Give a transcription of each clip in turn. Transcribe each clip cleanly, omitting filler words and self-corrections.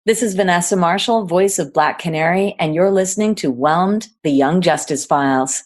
This is Vanessa Marshall, voice of Black Canary, and you're listening to Whelmed, the Young Justice Files.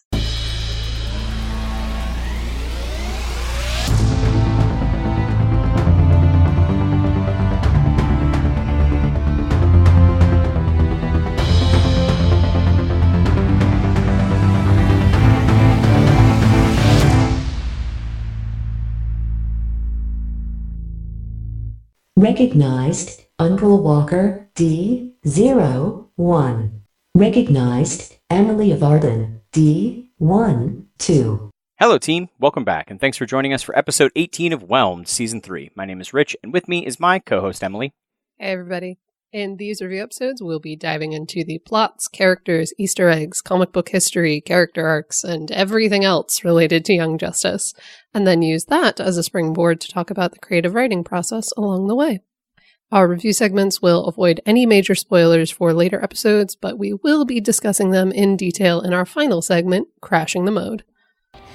Recognized, Uncle Walker, D01. Recognized, Emily of Arden, D12. Hello team, welcome back, and thanks for joining us for episode 18 of Whelmed, Season 3. My name is Rich, and with me is my co-host Emily. Hey everybody. In these review episodes, we'll be diving into the plots, characters, Easter eggs, comic book history, character arcs, and everything else related to Young Justice, and then use that as a springboard to talk about the creative writing process along the way. Our review segments will avoid any major spoilers for later episodes, but we will be discussing them in detail in our final segment, Crashing the Mode.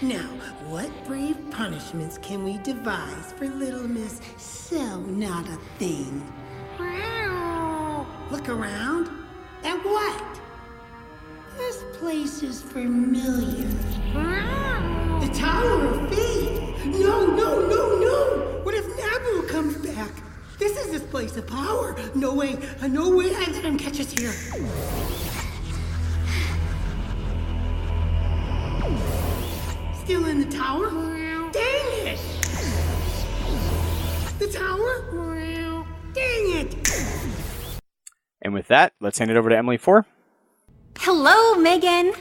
Now, what brave punishments can we devise for little Miss So Not a Thing? Look around. At what? This place is familiar. The Tower of Fate. No. What if Nabu comes back? This is his place of power. No way I let him catch us here. Still in the tower? Dang it! The tower? Dang it! And with that, let's hand it over to Emily for... Hello, Megan!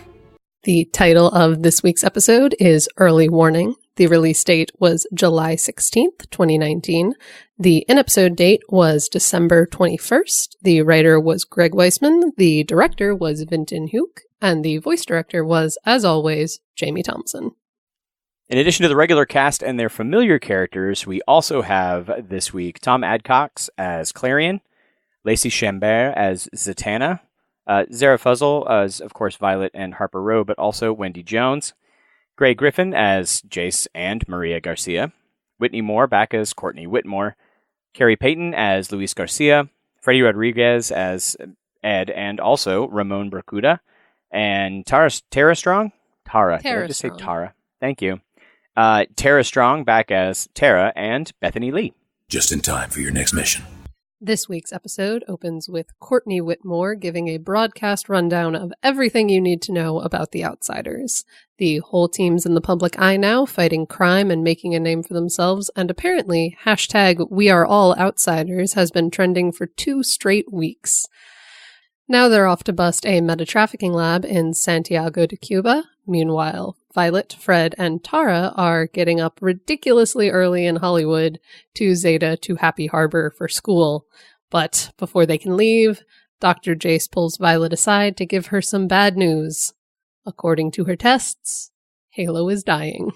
The title of this week's episode is Early Warning. The release date was July 16th, 2019. The in-episode date was December 21st. The writer was Greg Weisman. The director was Vinton Hook. And the voice director was, as always, Jamie Thompson. In addition to the regular cast and their familiar characters, we also have this week Tom Adcox as Klarion, Lacey Chambert as Zatanna, Zara Fuzzle as, of course, Violet and Harper Rowe, but also Wendy Jones, Gray Griffin as Jace and Maria Garcia, Whitney Moore back as Courtney Whitmore, Carrie Payton as Luis Garcia, Freddie Rodriguez as Ed, and also Ramon Bracuda, and Tara Strong? Tara. Did I just say Tara? Thank you. Tara Strong back as Tara, and Bethany Lee. Just in time for your next mission. This week's episode opens with Courtney Whitmore giving a broadcast rundown of everything you need to know about the Outsiders. The whole team's in the public eye now, fighting crime and making a name for themselves, and apparently, #WeAreAllOutsiders has been trending for 2 straight weeks. Now they're off to bust a meta-trafficking lab in Santiago de Cuba. Meanwhile, Violet, Fred, and Tara are getting up ridiculously early in Hollywood to Zeta to Happy Harbor for school. But before they can leave, Dr. Jace pulls Violet aside to give her some bad news. According to her tests, Halo is dying.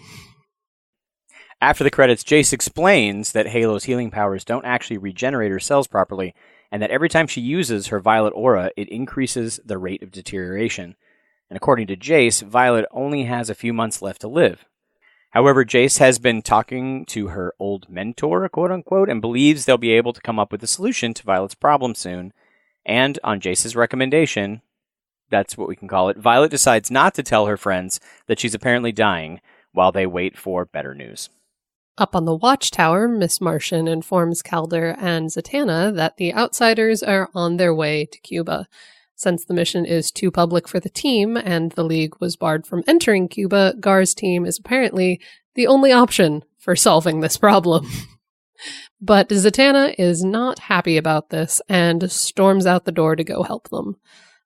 After the credits, Jace explains that Halo's healing powers don't actually regenerate her cells properly, and that every time she uses her Violet aura, it increases the rate of deterioration. And according to Jace, Violet only has a few months left to live. However, Jace has been talking to her old mentor, quote-unquote, and believes they'll be able to come up with a solution to Violet's problem soon. And on Jace's recommendation, that's what we can call it, Violet decides not to tell her friends that she's apparently dying while they wait for better news. Up on the watchtower, Miss Martian informs Calder and Zatanna that the Outsiders are on their way to Cuba. Since the mission is too public for the team and the League was barred from entering Cuba, Gar's team is apparently the only option for solving this problem. But Zatanna is not happy about this and storms out the door to go help them.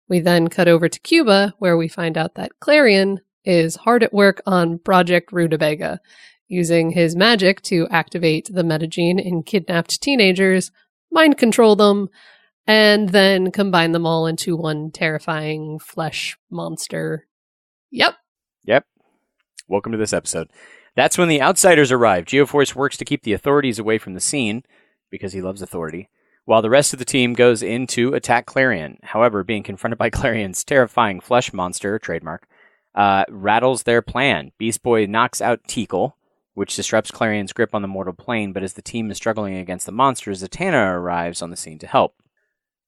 We then cut over to Cuba, where we find out that Klarion is hard at work on Project Rutabaga, using his magic to activate the metagene in kidnapped teenagers, mind control them, and then combine them all into one terrifying flesh monster. Yep. Welcome to this episode. That's when the Outsiders arrive. Geoforce works to keep the authorities away from the scene, because he loves authority, while the rest of the team goes in to attack Klarion. However, being confronted by Clarion's terrifying flesh monster, trademark, rattles their plan. Beast Boy knocks out Teakle, which disrupts Clarion's grip on the mortal plane, but as the team is struggling against the monster, Zatanna arrives on the scene to help.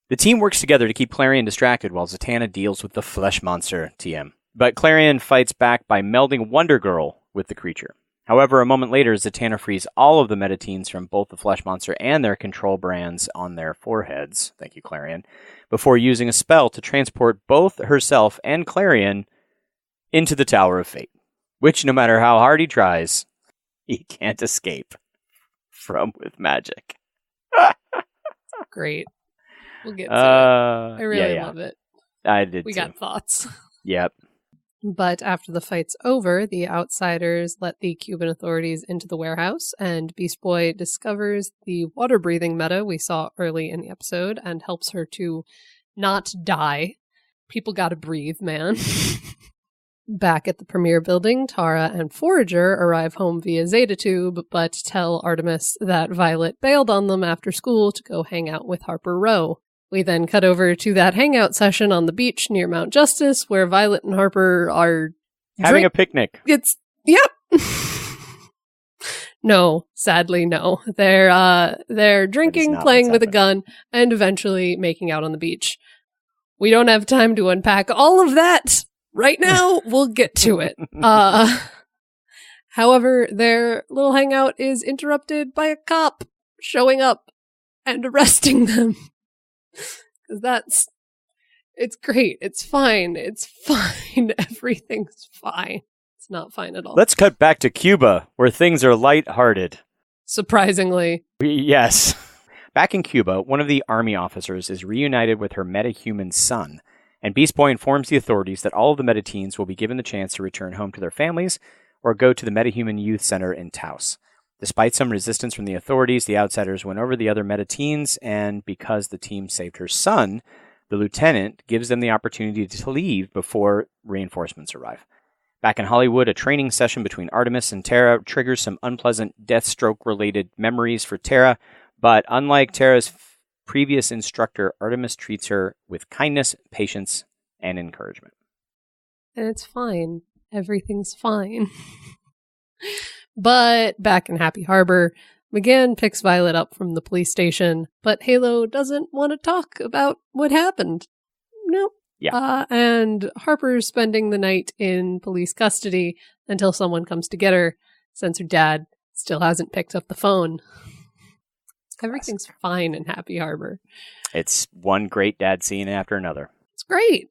The team works together to keep Klarion distracted while Zatanna deals with the flesh monster, TM. But Klarion fights back by melding Wonder Girl with the creature. However, a moment later, Zatanna frees all of the metateens from both the flesh monster and their control brands on their foreheads, thank you, Klarion, before using a spell to transport both herself and Klarion into the Tower of Fate, which, no matter how hard he tries, he can't escape from with magic. Great. We'll get to it. I really love it. I did We too. got thoughts. Yep. But after the fight's over, the outsiders let the Cuban authorities into the warehouse, and Beast Boy discovers the water-breathing meta we saw early in the episode and helps her to not die. People gotta breathe, man. Back at the premiere building, Tara and Forager arrive home via Zeta Tube, but tell Artemis that Violet bailed on them after school to go hang out with Harper Row. We then cut over to that hangout session on the beach near Mount Justice, where Violet and Harper are Having a picnic. Yep. No, sadly, no. They're drinking, playing with a gun, and eventually making out on the beach. We don't have time to unpack all of that right now. We'll get to it. However, their little hangout is interrupted by a cop showing up and arresting them. Because it's great. It's fine. It's fine. Everything's fine. It's not fine at all. Let's cut back to Cuba, where things are lighthearted. Surprisingly. Yes. Back in Cuba, one of the army officers is reunited with her metahuman son, and Beast Boy informs the authorities that all of the metateens will be given the chance to return home to their families or go to the Metahuman Youth Center in Taos. Despite some resistance from the authorities, the outsiders win over the other metateens, and because the team saved her son, the lieutenant gives them the opportunity to leave before reinforcements arrive. Back in Hollywood, a training session between Artemis and Tara triggers some unpleasant Deathstroke-related memories for Tara, but unlike Tara's previous instructor, Artemis treats her with kindness, patience, and encouragement. And it's fine. Everything's fine. But back in Happy Harbor, McGann picks Violet up from the police station, but Halo doesn't want to talk about what happened. Nope. Yeah. And Harper's spending the night in police custody until someone comes to get her, since her dad still hasn't picked up the phone. Everything's fine in Happy Harbor. It's one great dad scene after another. It's great.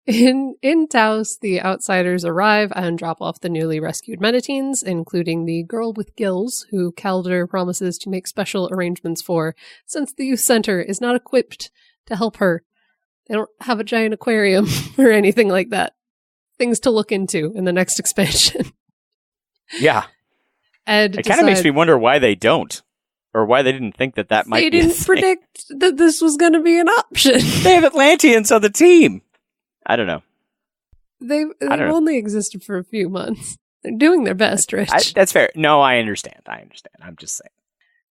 In Taos, the outsiders arrive and drop off the newly rescued metateens, including the girl with gills, who Calder promises to make special arrangements for, since the youth center is not equipped to help her. They don't have a giant aquarium or anything like that. Things to look into in the next expansion. Yeah. Ed it kind of makes me wonder why they don't. Or why they didn't think that might be a thing. They didn't predict that this was going to be an option. They have Atlanteans on the team. I don't know. They've only existed for a few months. They're doing their best, Rich. That's fair. No, I understand. I'm just saying.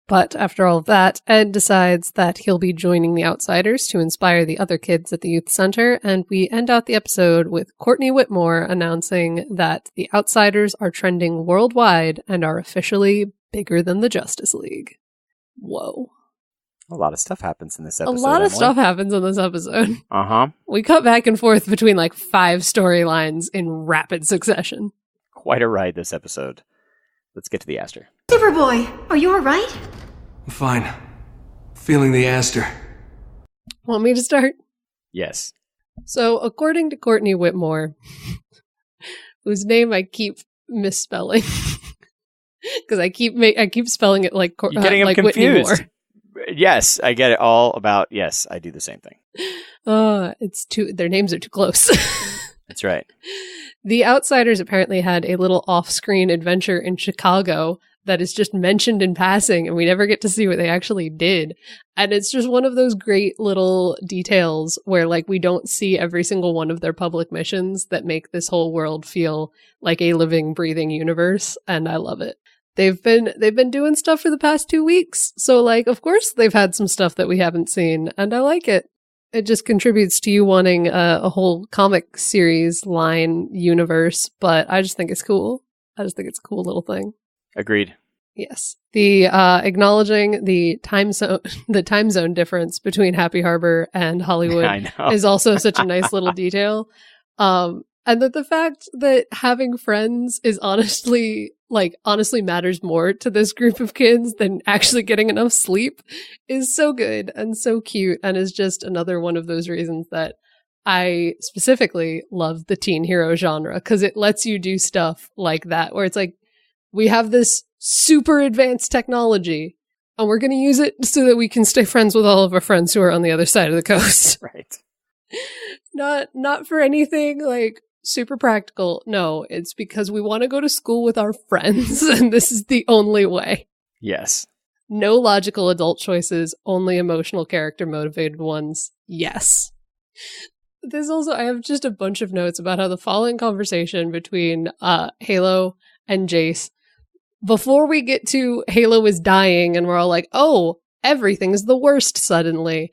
But after all of that, Ed decides that he'll be joining the outsiders to inspire the other kids at the youth center, and we end out the episode with Courtney Whitmore announcing that the outsiders are trending worldwide and are officially bigger than the Justice League. Whoa. A lot of stuff happens in this episode. A lot of stuff happens in this episode. Uh-huh. We cut back and forth between like 5 storylines in rapid succession. Quite a ride this episode. Let's get to the Aster. Superboy, are you alright? I'm fine. Feeling the Aster. Want me to start? Yes. So, according to Courtney Whitmore, whose name I keep misspelling, because I keep spelling it like You're getting them like confused. Yes, I get it all about. Yes, I do the same thing. Their names are too close. That's right. The outsiders apparently had a little off-screen adventure in Chicago that is just mentioned in passing, and we never get to see what they actually did. And it's just one of those great little details where, like, we don't see every single one of their public missions that make this whole world feel like a living, breathing universe, and I love it. They've been doing stuff for the past 2 weeks, so, like, of course they've had some stuff that we haven't seen, and I like it. It just contributes to you wanting a whole comic series line universe, but I just think it's cool. I just think it's a cool little thing. Agreed. Yes. The acknowledging the time zone difference between Happy Harbor and Hollywood is also such a nice little detail. And that the fact that having friends is honestly matters more to this group of kids than actually getting enough sleep is so good and so cute, and is just another one of those reasons that I specifically love the teen hero genre, because it lets you do stuff like that, where it's like, we have this super advanced technology and we're going to use it so that we can stay friends with all of our friends who are on the other side of the coast. Right. Not for anything like super practical. No, it's because we want to go to school with our friends and this is the only way. Yes. No logical adult choices, only emotional character motivated ones. Yes. There's also, I have just a bunch of notes about how the following conversation between Halo and Jace, before we get to Halo is dying and we're all like, oh, everything's the worst suddenly,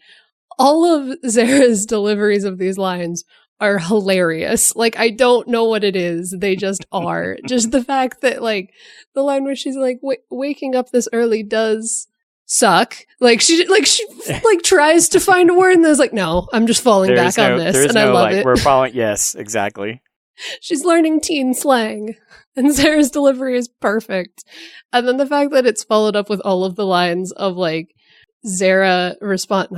all of Zara's deliveries of these lines are hilarious. Like, I don't know what it is. They just are. Just the fact that, like, the line where she's like, waking up this early does suck. She tries to find a word and there's like, no, I'm just falling back on this. And I love it. We're following. Yes, exactly. She's learning teen slang. And Zara's delivery is perfect. And then the fact that it's followed up with all of the lines of, like, Halo responding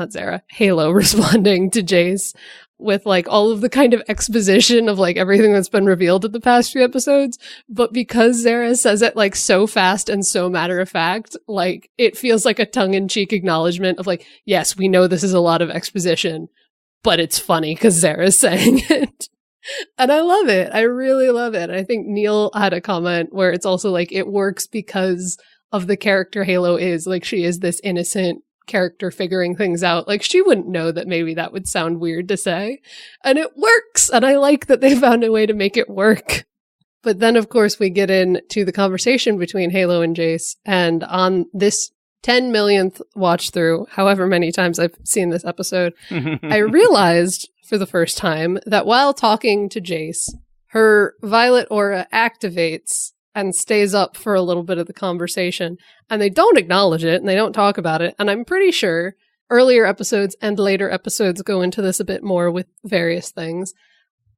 to Jace with, like, all of the kind of exposition of, like, everything that's been revealed in the past few episodes. But because Zara says it, like, so fast and so matter of fact, like, it feels like a tongue-in-cheek acknowledgement of, like, yes, we know this is a lot of exposition, but it's funny because Zara's saying it. And I love it. I really love it. I think Neal had a comment where it's also like, it works because of the character Halo is. Like, she is this innocent character figuring things out. Like, she wouldn't know that maybe that would sound weird to say. And it works. And I like that they found a way to make it work. But then, of course, we get into the conversation between Halo and Jace. And on this 10 millionth watch through, however many times I've seen this episode, I realized for the first time that while talking to Jace, her violet aura activates and stays up for a little bit of the conversation. And they don't acknowledge it and they don't talk about it. And I'm pretty sure earlier episodes and later episodes go into this a bit more with various things.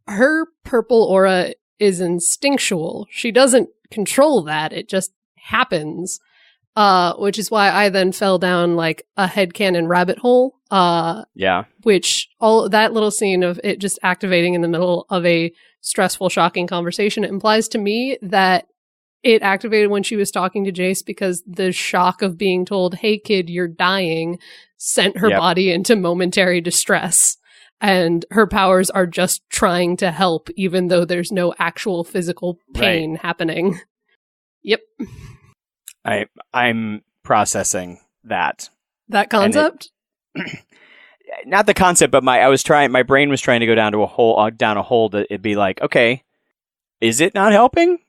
Her purple aura is instinctual. She doesn't control that. It just happens. Which is why I then fell down like a headcanon rabbit hole. Yeah. Which all that little scene of it just activating in the middle of a stressful, shocking conversation, it implies to me that it activated when she was talking to Jace because the shock of being told, hey kid, you're dying, sent her body into momentary distress. And her powers are just trying to help, even though there's no actual physical pain happening. Yep. I'm processing that concept. Not the concept, but my brain was trying to go down a hole that it'd be like, okay, is it not helping?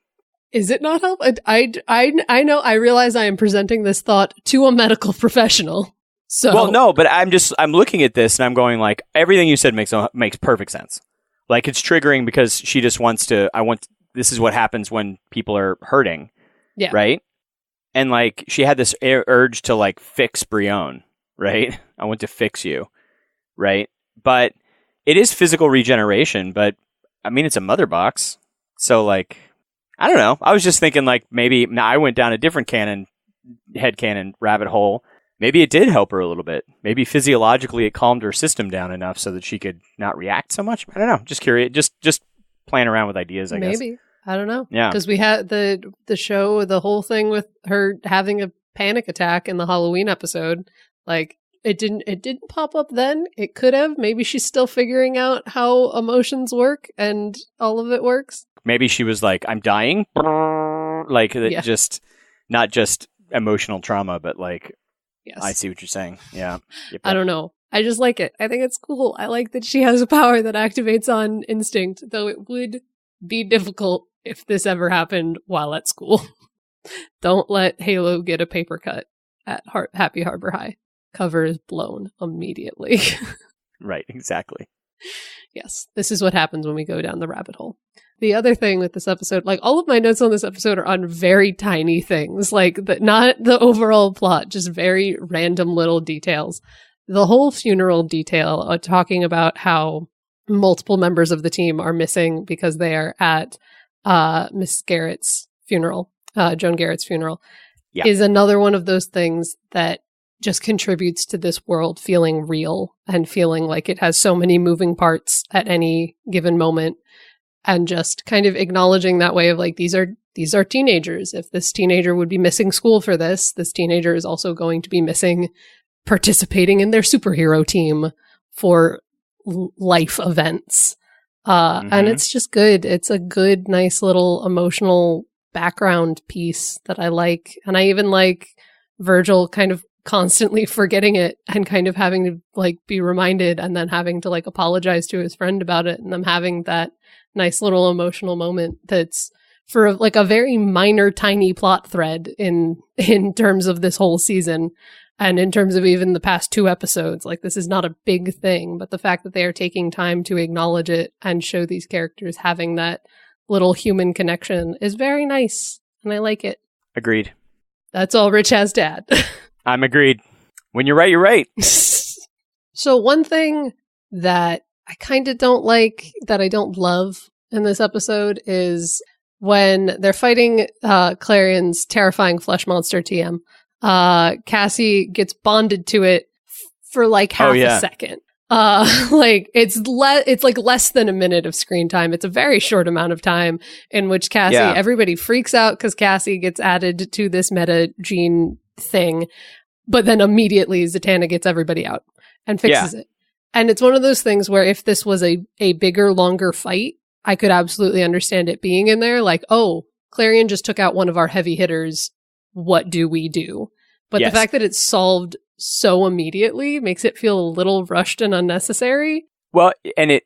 Is it not helping? I know. I realize I am presenting this thought to a medical professional. So well, no, but I'm looking at this and I'm going like, everything you said makes perfect sense. Like, it's triggering because she just wants to. This is what happens when people are hurting. Yeah. Right. And, like, she had this urge to, like, fix Brion, right? I want to fix you, right? But it is physical regeneration, but, I mean, it's a mother box. So, like, I don't know. I was just thinking, like, maybe I went down a different headcanon rabbit hole. Maybe it did help her a little bit. Maybe physiologically it calmed her system down enough so that she could not react so much. I don't know. Just curious. Just playing around with ideas, I guess. Maybe. I don't know. Yeah. Because we had the show, the whole thing with her having a panic attack in the Halloween episode. Like, it didn't pop up then. It could have. Maybe she's still figuring out how emotions work and all of it works. Maybe she was like, I'm dying. Like, just not just emotional trauma, but like, yes. I see what you're saying. Yeah. Yep. I don't know. I just like it. I think it's cool. I like that she has a power that activates on instinct, though it would be difficult if this ever happened while at school. Don't let Halo get a paper cut at Happy Harbor High. Cover is blown immediately. Right, exactly. Yes, this is what happens when we go down the rabbit hole. The other thing with this episode, like all of my notes on this episode are on very tiny things, like not the overall plot, just very random little details. The whole funeral detail, talking about how multiple members of the team are missing because they are at Miss Garrett's funeral, Joan Garrett's funeral, is another one of those things that just contributes to this world feeling real and feeling like it has so many moving parts at any given moment. And just kind of acknowledging that way of like, these are teenagers. If this teenager would be missing school for this teenager is also going to be missing participating in their superhero team for life events. And it's just good. It's a good, nice little emotional background piece that I like. And I even like Virgil kind of constantly forgetting it and kind of having to like be reminded and then having to like apologize to his friend about it and them having that nice little emotional moment that's for like a very minor, tiny plot thread in terms of this whole season. And in terms of even the past 2 episodes, like this is not a big thing, but the fact that they are taking time to acknowledge it and show these characters having that little human connection is very nice. And I like it. Agreed. That's all Rich has to add. I'm agreed. When you're right, you're right. So one thing that I kind of don't like, that I don't love in this episode is when they're fighting Clarion's terrifying flesh monster TM. Cassie gets bonded to it for like half a second. Like it's like less than a minute of screen time. It's a very short amount of time in which Cassie, everybody freaks out because Cassie gets added to this meta gene thing, but then immediately Zatanna gets everybody out and fixes it. And it's one of those things where if this was a bigger, longer fight, I could absolutely understand it being in there. Like, oh, Klarion just took out one of our heavy hitters. What do we do? But the fact that it's solved so immediately makes it feel a little rushed and unnecessary. Well, and it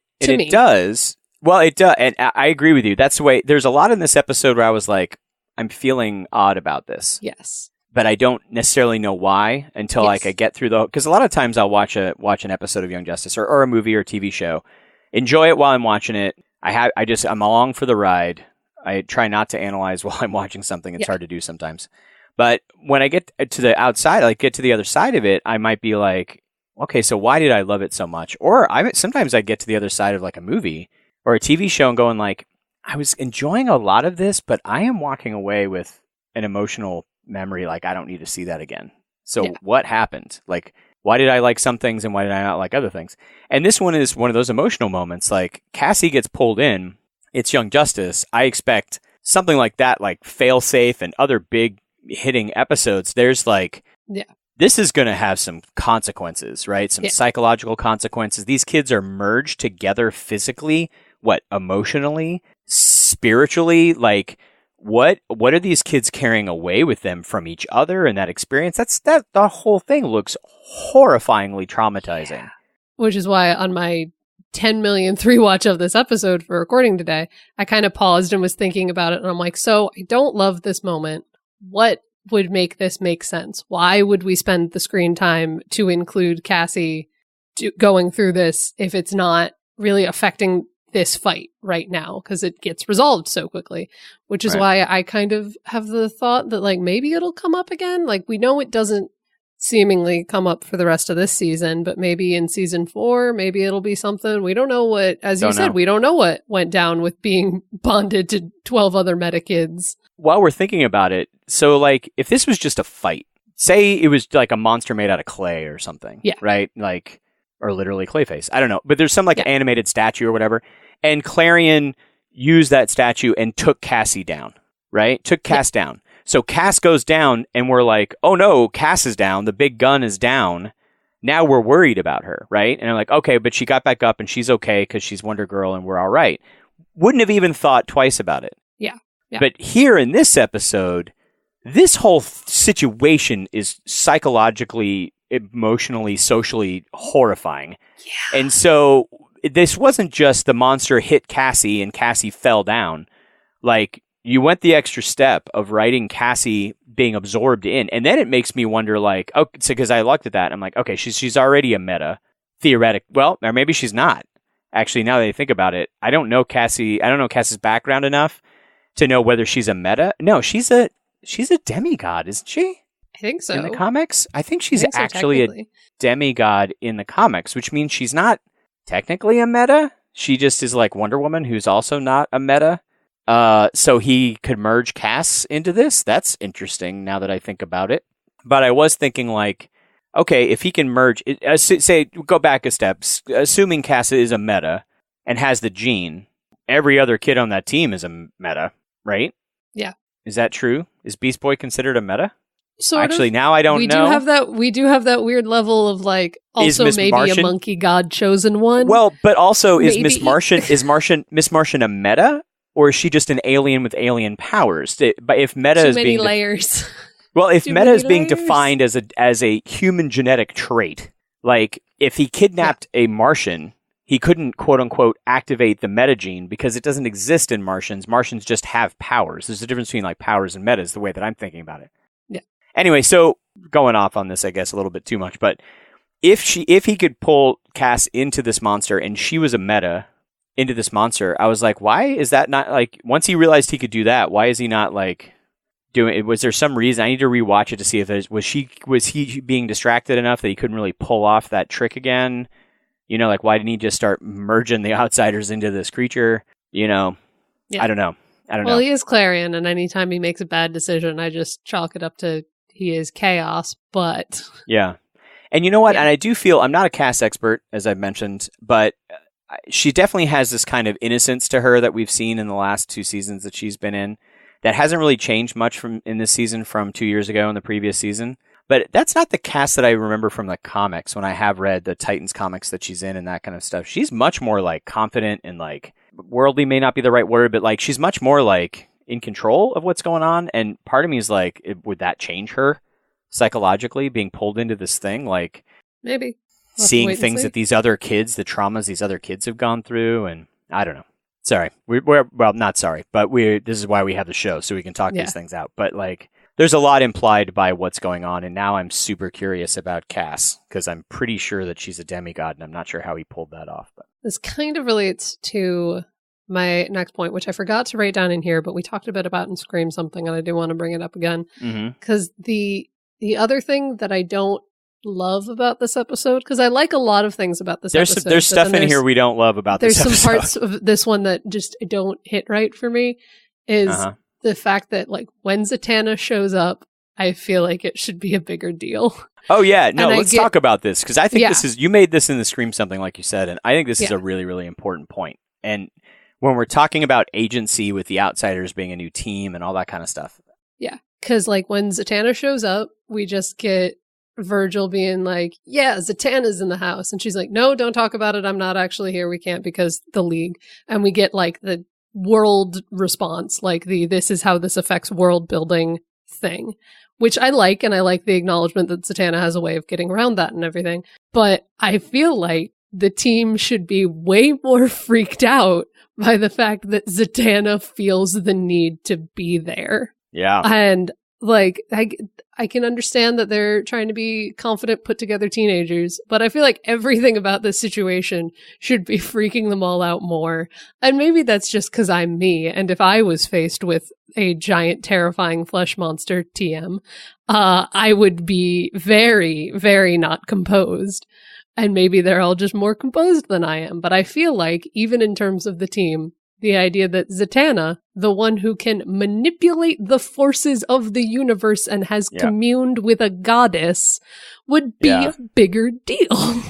does. Well, it does. And I agree with you. That's the way. There's a lot in this episode where I was like, I'm feeling odd about this. Yes. But I don't necessarily know why until like I get through because a lot of times I'll watch an episode of Young Justice or a movie or a TV show, enjoy it while I'm watching it. I'm along for the ride. I try not to analyze while I'm watching something. It's hard to do sometimes. But when I get to the outside, like get to the other side of it, I might be like, okay, so why did I love it so much? Or sometimes I get to the other side of like a movie or a TV show and going like, I was enjoying a lot of this, but I am walking away with an emotional memory. Like I don't need to see that again. So what happened? Like, why did I like some things and why did I not like other things? And this one is one of those emotional moments. Like Cassie gets pulled in. It's Young Justice. I expect something like that, like Failsafe and other big hitting episodes. There's like, this is going to have some consequences, right? Some psychological consequences. These kids are merged together physically, emotionally, spiritually, like what are these kids carrying away with them from each other and that experience? That the whole thing looks horrifyingly traumatizing. Yeah. Which is why on my 10 millionth rewatch of this episode for recording today, I kind of paused and was thinking about it. And I'm like, so I don't love this moment. What would make this make sense? Why would we spend the screen time to include Cassie going through this if it's not really affecting this fight right now? Because it gets resolved so quickly, which is why I kind of have the thought that like maybe it'll come up again. Like we know it doesn't seemingly come up for the rest of this season, but maybe in season 4, maybe it'll be something. We don't know what, as you said, we don't know what went down with being bonded to 12 other meta kids. While we're thinking about it, so like if this was just a fight, say it was like a monster made out of clay or something, right? Like, or literally Clayface. I don't know, but there's some like animated statue or whatever, and Klarion used that statue and took Cassie down, right? Took Cass down. So Cass goes down, and we're like, oh no, Cass is down. The big gun is down. Now we're worried about her, right? And I'm like, okay, but she got back up and she's okay because she's Wonder Girl and we're all right. Wouldn't have even thought twice about it. Yeah. But here in this episode, this whole situation is psychologically, emotionally, socially horrifying. Yeah. And so this wasn't just the monster hit Cassie and Cassie fell down. Like, you went the extra step of writing Cassie being absorbed in. And then it makes me wonder, like, oh, so because I looked at that, I'm like, okay, she's already a meta, theoretic. Well, or maybe she's not. Actually, now that I think about it, I don't know Cass's background enough to know whether she's a meta. No, she's a demigod, isn't she? I think so. In the comics? I think she's actually a demigod in the comics, which means she's not technically a meta. She just is like Wonder Woman, who's also not a meta. So he could merge Cass into this. That's interesting now that I think about it. But I was thinking like, okay, if he can merge, say, go back a step, assuming Cass is a meta and has the gene, every other kid on that team is a meta, right? Yeah. Is that true? Is Beast Boy considered a meta? Actually, now I don't know. We do have that weird level of like, also maybe Martian? a monkey god chosen one. Well, but also is Maybe. Miss Martian a meta, or is she just an alien with alien powers? But if meta Too is many being layers. well, if Too meta many is being layers. defined as a human genetic trait, like if he kidnapped a Martian, he couldn't quote unquote activate the meta gene because it doesn't exist in Martians. Martians just have powers. There's a difference between like powers and metas, the way that I'm thinking about it. Yeah. Anyway, so going off on this, I guess a little bit too much, but if he could pull Cass into this monster and she was a meta into this monster, I was like, why is that not like, once he realized he could do that, why is he not like doing it? Was there some reason? I need to rewatch it to see if was he being distracted enough that he couldn't really pull off that trick again? You know, like why didn't he just start merging the outsiders into this creature? You know, Yeah. I don't know. Well, he is Klarion, and anytime he makes a bad decision, I just chalk it up to he is chaos, but... Yeah. And you know what? Yeah. And I do feel, I'm not a Cass expert, as I've mentioned, but she definitely has this kind of innocence to her that we've seen in the last 2 seasons that she's been in that hasn't really changed much in this season from 2 years ago in the previous season. But that's not the Cass that I remember from the comics when I have read the Titans comics that she's in and that kind of stuff. She's much more like confident and like worldly may not be the right word, but like she's much more like in control of what's going on. And part of me is like, would that change her psychologically being pulled into this thing? Like maybe. Seeing things that these other kids, the traumas these other kids have gone through. And I don't know. Sorry. We're well, not sorry, but this is why we have the show so we can talk these things out. But like, there's a lot implied by what's going on, and now I'm super curious about Cass, because I'm pretty sure that she's a demigod, and I'm not sure how he pulled that off. But this kind of relates to my next point, which I forgot to write down in here, but we talked a bit about in Scream something, and I do want to bring it up again. Because the other thing that I don't love about this episode, because I like a lot of things about this episode. There's stuff in here we don't love about this episode. There's some parts of this one that just don't hit right for me, is... the fact that like when Zatanna shows up, I feel like it should be a bigger deal. Oh yeah, no, let's talk about this, because I think this is, you made this in the Scream something like you said, and I think this is a really, really important point. And when we're talking about agency with the Outsiders being a new team and all that kind of stuff. Yeah, because like when Zatanna shows up, we just get Virgil being like, yeah, Zatanna's in the house. And she's like, no, don't talk about it. I'm not actually here. We can't because the League. And we get like the world response, like this is how this affects world building thing, which I like, and I like the acknowledgement that Zatanna has a way of getting around that and everything. But I feel like the team should be way more freaked out by the fact that Zatanna feels the need to be there. Yeah. And like, I can understand that they're trying to be confident, put together teenagers, but I feel like everything about this situation should be freaking them all out more. And maybe that's just because I'm me. And if I was faced with a giant, terrifying flesh monster, TM, I would be very, very not composed. And maybe they're all just more composed than I am. But I feel like, even in terms of the team, the idea that Zatanna, the one who can manipulate the forces of the universe and has communed with a goddess, would be a bigger deal.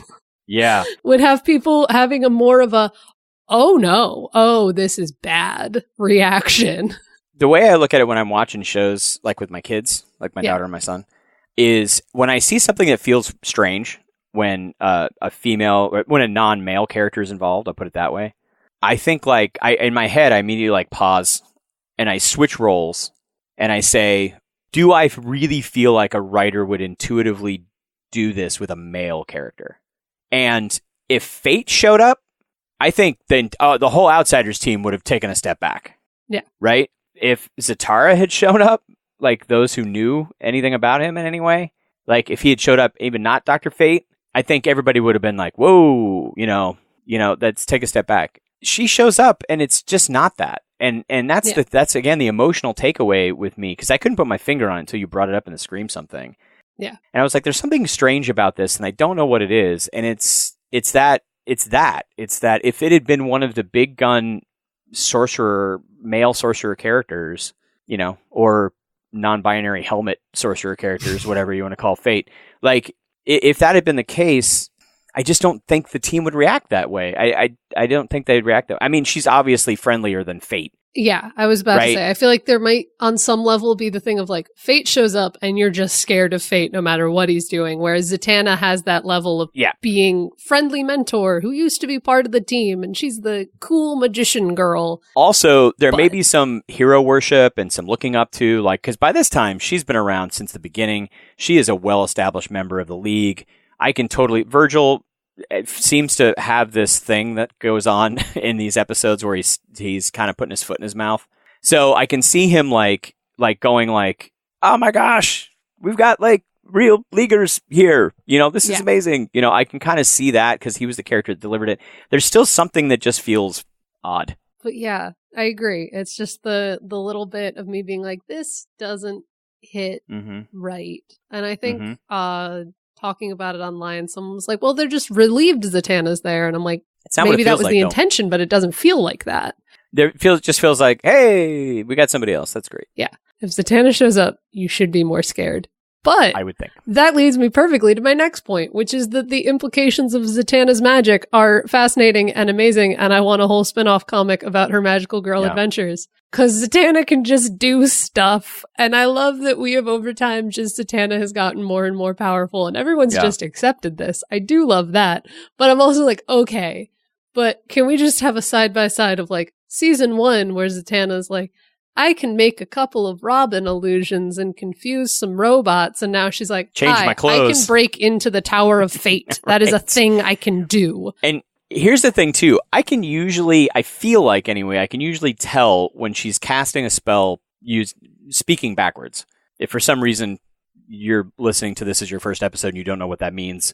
Yeah. Would have people having a more of a, oh no, oh, this is bad reaction. The way I look at it when I'm watching shows, like with my kids, like my daughter and my son, is when I see something that feels strange, when a non-male character is involved, I'll put it that way. I think like in my head, I immediately like pause and I switch roles and I say, do I really feel like a writer would intuitively do this with a male character? And if Fate showed up, I think then the whole Outsiders team would have taken a step back. Yeah. Right? If Zatara had shown up, like those who knew anything about him in any way, like if he had showed up, even not Dr. Fate, I think everybody would have been like, whoa, you know, let's take a step back. She shows up and it's just not that. And that's that's again the emotional takeaway with me, because I couldn't put my finger on it until you brought it up in the Scream something. Yeah. And I was like, there's something strange about this, and I don't know what it is. And it's that if it had been one of the big gun male sorcerer characters, or non-binary helmet sorcerer characters, whatever you want to call Fate, like if that had been the case, I just don't think the team would react that way. I don't think they'd react that way. I mean, she's obviously friendlier than Fate. Yeah, I was about to say, I feel like there might, on some level, be the thing of like, Fate shows up and you're just scared of Fate no matter what he's doing, whereas Zatanna has that level of being friendly mentor who used to be part of the team, and she's the cool magician girl. Also, there may be some hero worship and some looking up to, like, because by this time, she's been around since the beginning. She is a well-established member of the League. Virgil seems to have this thing that goes on in these episodes where he's kind of putting his foot in his mouth. So I can see him like going like, oh my gosh, we've got like real leaguers here. This is amazing. I can kind of see that because he was the character that delivered it. There's still something that just feels odd. But yeah, I agree. It's just the little bit of me being like, this doesn't hit right. And I think talking about it online, someone was like, well, they're just relieved Zatanna's there. And I'm like, maybe that was the intention, but it doesn't feel like that. Just feels like, hey, we got somebody else. That's great. Yeah. If Zatanna shows up, you should be more scared. But I would think that leads me perfectly to my next point, which is that the implications of Zatanna's magic are fascinating and amazing, and I want a whole spin-off comic about her magical girl adventures. Because Zatanna can just do stuff, and I love that we have over time Zatanna has gotten more and more powerful, and everyone's just accepted this. I do love that, but I'm also like, okay, but can we just have a side-by-side of like season 1 where Zatanna's like, I can make a couple of Robin illusions and confuse some robots. And now she's like, change my clothes. I can break into the Tower of Fate. That is a thing I can do. And here's the thing, too. I can usually tell when she's casting a spell speaking backwards. If for some reason you're listening to this as your first episode and you don't know what that means,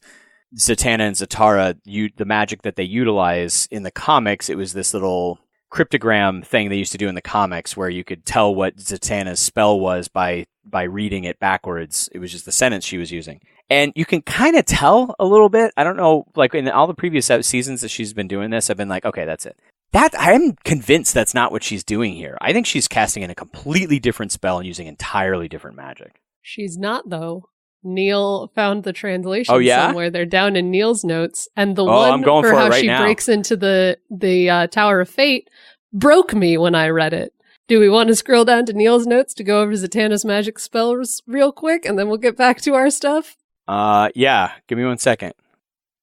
Zatanna and Zatara, the magic that they utilize in the comics, it was this little cryptogram thing they used to do in the comics where you could tell what Zatanna's spell was by reading it backwards. It was just the sentence she was using. And you can kind of tell a little bit. I don't know, like in all the previous seasons that she's been doing this, I've been like, okay, that's it. I'm convinced that's not what she's doing here. I think she's casting in a completely different spell and using entirely different magic. She's not, though. Neal found the translation somewhere. They're down in Neal's notes, and the one for how she breaks into the Tower of Fate broke me when I read it. Do we want to scroll down to Neal's notes to go over Zatanna's magic spells real quick, and then we'll get back to our stuff? Yeah. Give me 1 second.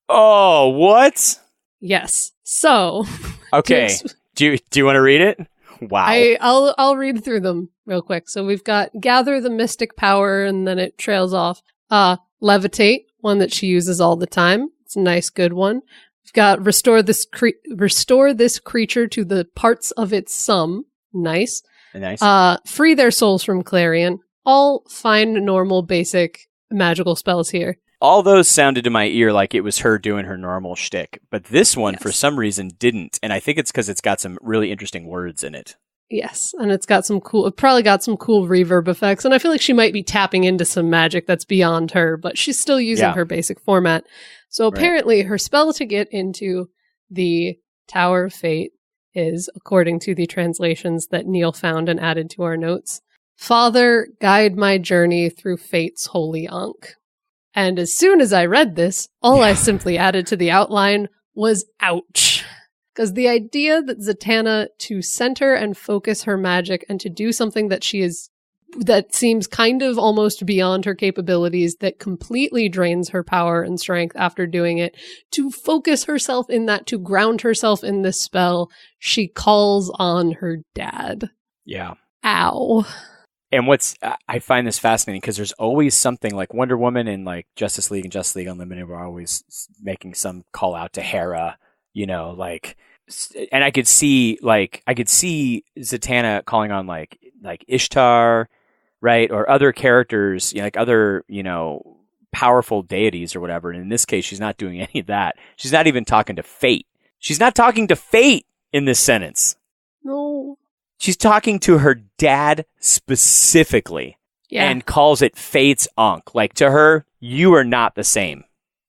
Oh, what? Yes. So. Okay. Do you want to read it? Wow. I'll read through them real quick. So we've got gather the mystic power, and then it trails off. Levitate, one that she uses all the time. It's a nice, good one. We've got restore this creature to the parts of its sum. Nice. Nice. Free their souls from Klarion. All fine, normal, basic magical spells here. All those sounded to my ear like it was her doing her normal shtick, but this one, for some reason, didn't. And I think it's because it's got some really interesting words in it. Yes, and it probably got some cool reverb effects, and I feel like she might be tapping into some magic that's beyond her, but she's still using her basic format. So apparently her spell to get into the Tower of Fate is, according to the translations that Neal found and added to our notes, Father, guide my journey through Fate's holy Ankh. And as soon as I read this, all I simply added to the outline was ouch. Because the idea that Zatanna to center and focus her magic and to do something that that seems kind of almost beyond her capabilities, that completely drains her power and strength after doing it, to focus herself in that, to ground herself in this spell, she calls on her dad. Yeah. Ow. And I find this fascinating because there's always something like Wonder Woman and like Justice League and Justice League Unlimited were always making some call out to Hera, and I could see Zatanna calling on like Ishtar, right? Or other characters, like other, powerful deities or whatever. And in this case, she's not doing any of that. She's not even talking to Fate. She's not talking to Fate in this sentence. No. She's talking to her dad specifically and calls it Fate's Unc. Like, to her, you are not the same.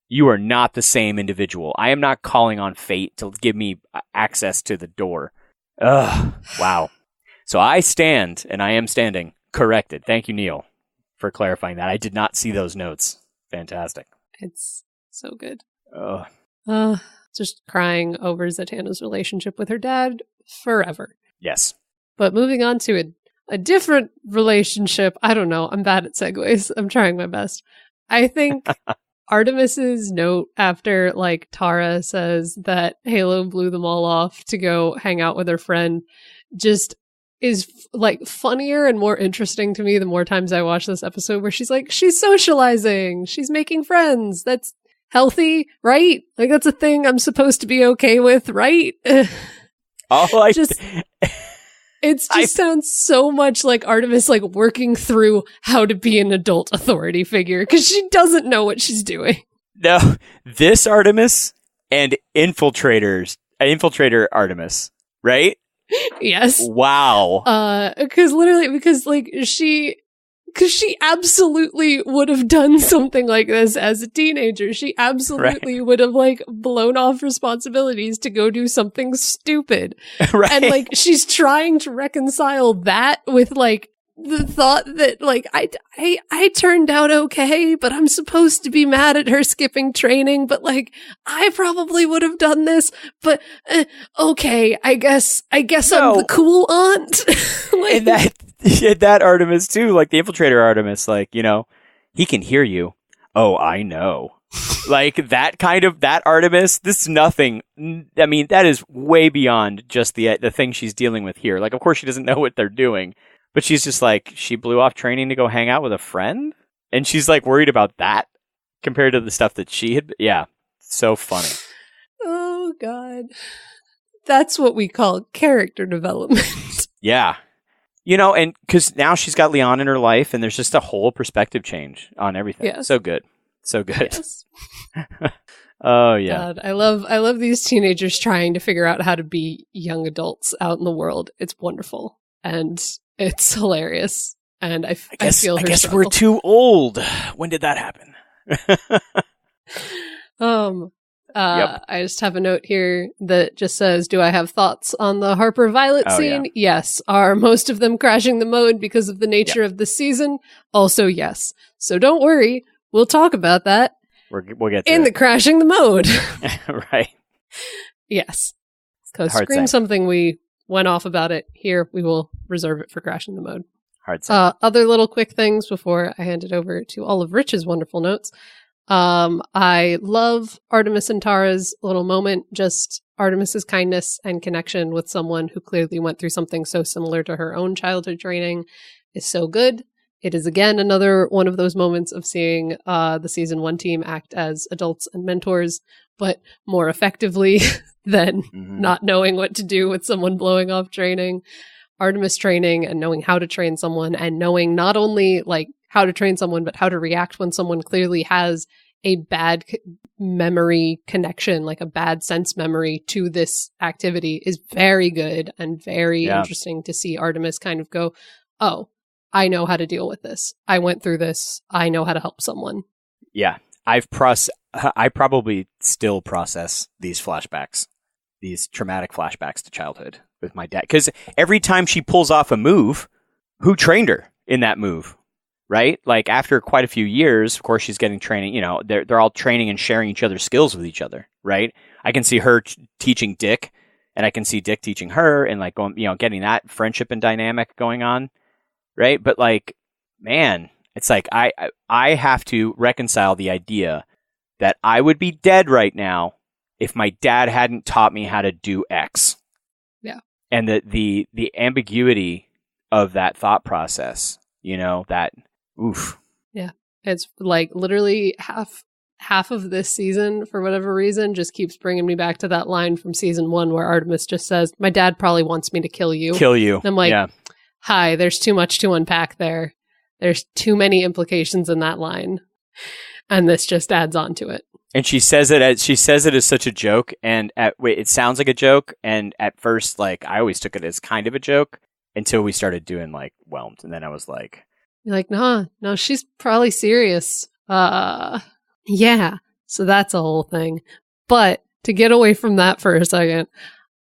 You are not the same individual. I am not calling on Fate to give me access to the door. Ugh. Wow. So I stand, and I am standing, corrected. Thank you, Neal, for clarifying that. I did not see those notes. Fantastic. It's so good. Ugh. Just crying over Zatanna's relationship with her dad forever. Yes. But moving on to a different relationship. I don't know. I'm bad at segues. I'm trying my best. I think Artemis's note after, like, Tara says that Halo blew them all off to go hang out with her friend just is, like, funnier and more interesting to me the more times I watch this episode, where she's like, she's socializing. She's making friends. That's healthy, right? Like, that's a thing I'm supposed to be okay with, right? It just sounds so much like Artemis, like, working through how to be an adult authority figure, because she doesn't know what she's doing. No, this Artemis and infiltrator Artemis, right? Yes. Wow. Because she absolutely would have done something like this as a teenager. She absolutely would have, like, blown off responsibilities to go do something stupid. Right. And, like, she's trying to reconcile that with, like, the thought that, like, I turned out okay, but I'm supposed to be mad at her skipping training, but, like, I probably would have done this, but okay, I guess I'm the cool aunt. Like, and that Artemis too, like the infiltrator Artemis, like, you know, he can hear you. Oh, I know. Like, that Artemis, this is nothing. I mean, that is way beyond just the thing she's dealing with here. Like, of course she doesn't know what they're doing, but she's just like, she blew off training to go hang out with a friend? And she's, like, worried about that compared to the stuff that she had. Yeah. So funny. Oh, God. That's what we call character development. Yeah. You know, and because now she's got Leon in her life, and there's just a whole perspective change on everything. Yeah. So good. So good. Yes. Oh, yeah. God, I love these teenagers trying to figure out how to be young adults out in the world. It's wonderful. And it's hilarious. And I feel her struggle. We're too old. When did that happen? Yep. I just have a note here that just says, do I have thoughts on the Harper Violet scene? Yeah. Yes. Are most of them crashing the mode because of the nature of the season? Also, yes. So don't worry. We'll talk about that. We'll get to in it. the crashing the mode. Right. Yes. Because Scream something, we went off about it. Here, we will reserve it for crashing the mode. Hard sell. Other little quick things before I hand it over to all of Rich's wonderful notes. I love Artemis and Tara's little moment, just Artemis's kindness and connection with someone who clearly went through something so similar to her own childhood training is so good. It is, again, another one of those moments of seeing the season 1 team act as adults and mentors, but more effectively than not knowing what to do with someone blowing off training. Artemis training and knowing how to train someone, and knowing not only, like, how to train someone, but how to react when someone clearly has a bad memory connection, like a bad sense memory to this activity, is very good and very interesting to see Artemis kind of go, oh, I know how to deal with this. I went through this. I know how to help someone. Yeah. I probably still process these flashbacks, these traumatic flashbacks to childhood with my dad. Because every time she pulls off a move, who trained her in that move? Right? Like, after quite a few years, of course, she's getting training. You know, they're all training and sharing each other's skills with each other. Right? I can see her teaching Dick, and I can see Dick teaching her, and, like, going, you know, getting that friendship and dynamic going on. Right? But, like, man, it's like I have to reconcile the idea that I would be dead right now if my dad hadn't taught me how to do X. Yeah. And the ambiguity of that thought process, you know, that, oof. Yeah. It's like literally half of this season, for whatever reason, just keeps bringing me back to that line from season 1 where Artemis just says, my dad probably wants me to kill you. And I'm like, hi, there's too much to unpack there. There's too many implications in that line. And this just adds on to it. And she says it as such a joke, and it sounds like a joke, and at first, like, I always took it as kind of a joke until we started doing like Whelmed, and then I was like, You're like, no, she's probably serious. Yeah. So that's a whole thing. But to get away from that for a second,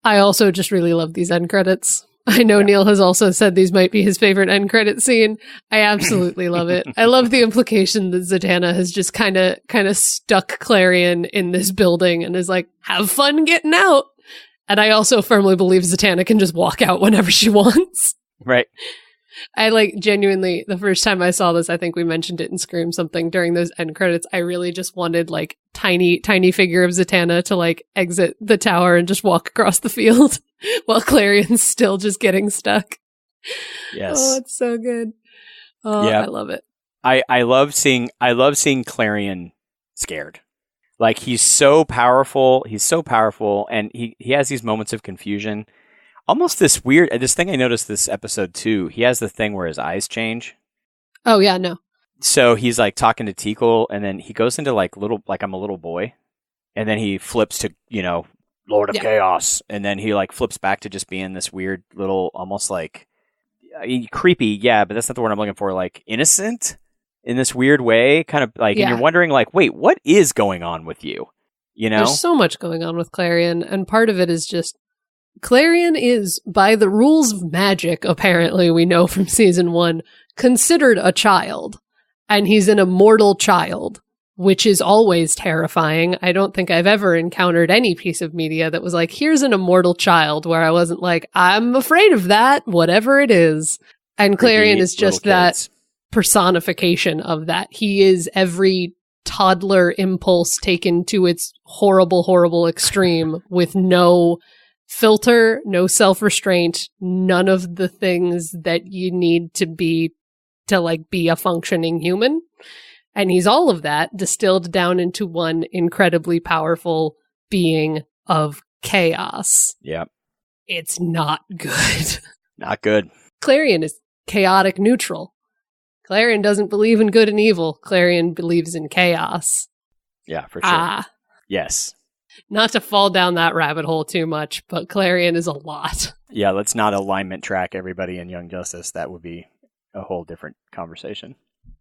I also just really love these end credits. I know Neal has also said these might be his favorite end credit scene. I absolutely love it. I love the implication that Zatanna has just kind of stuck Klarion in this building and is like, have fun getting out. And I also firmly believe Zatanna can just walk out whenever she wants. right. I like genuinely, the first time I saw this, I think we mentioned it in Scream something during those end credits. I really just wanted like tiny figure of Zatanna to like exit the tower and just walk across the field while Clarion's still just getting stuck. Yes. Oh, it's so good. Oh, yeah. I love it. I love seeing Klarion scared. Like, he's so powerful, and he has these moments of confusion. Almost this thing I noticed this episode too. He has the thing where his eyes change. Oh yeah, no. So he's like talking to Tikal, and then he goes into like I'm a little boy, and then he flips to Lord of Chaos, and then he like flips back to just being this weird little, almost like creepy. Yeah, but that's not the word I'm looking for. Like innocent in this weird way, kind of like, and you're wondering like, wait, what is going on with you? There's so much going on with Klarion, and part of it is just. Klarion is, by the rules of magic, apparently, we know from season 1, considered a child. And he's an immortal child, which is always terrifying. I don't think I've ever encountered any piece of media that was like, here's an immortal child, where I wasn't like, I'm afraid of that, whatever it is. And Klarion is just that personification of that. He is every toddler impulse taken to its horrible, horrible extreme with no filter, no self-restraint, none of the things that you need to be a functioning human. And he's all of that distilled down into one incredibly powerful being of chaos. Yep. It's not good. Not good. Klarion is chaotic neutral. Klarion doesn't believe in good and evil. Klarion believes in chaos. Yeah, for sure. Yes. Not to fall down that rabbit hole too much, but Klarion is a lot. Yeah, let's not alignment track everybody in Young Justice. That would be a whole different conversation.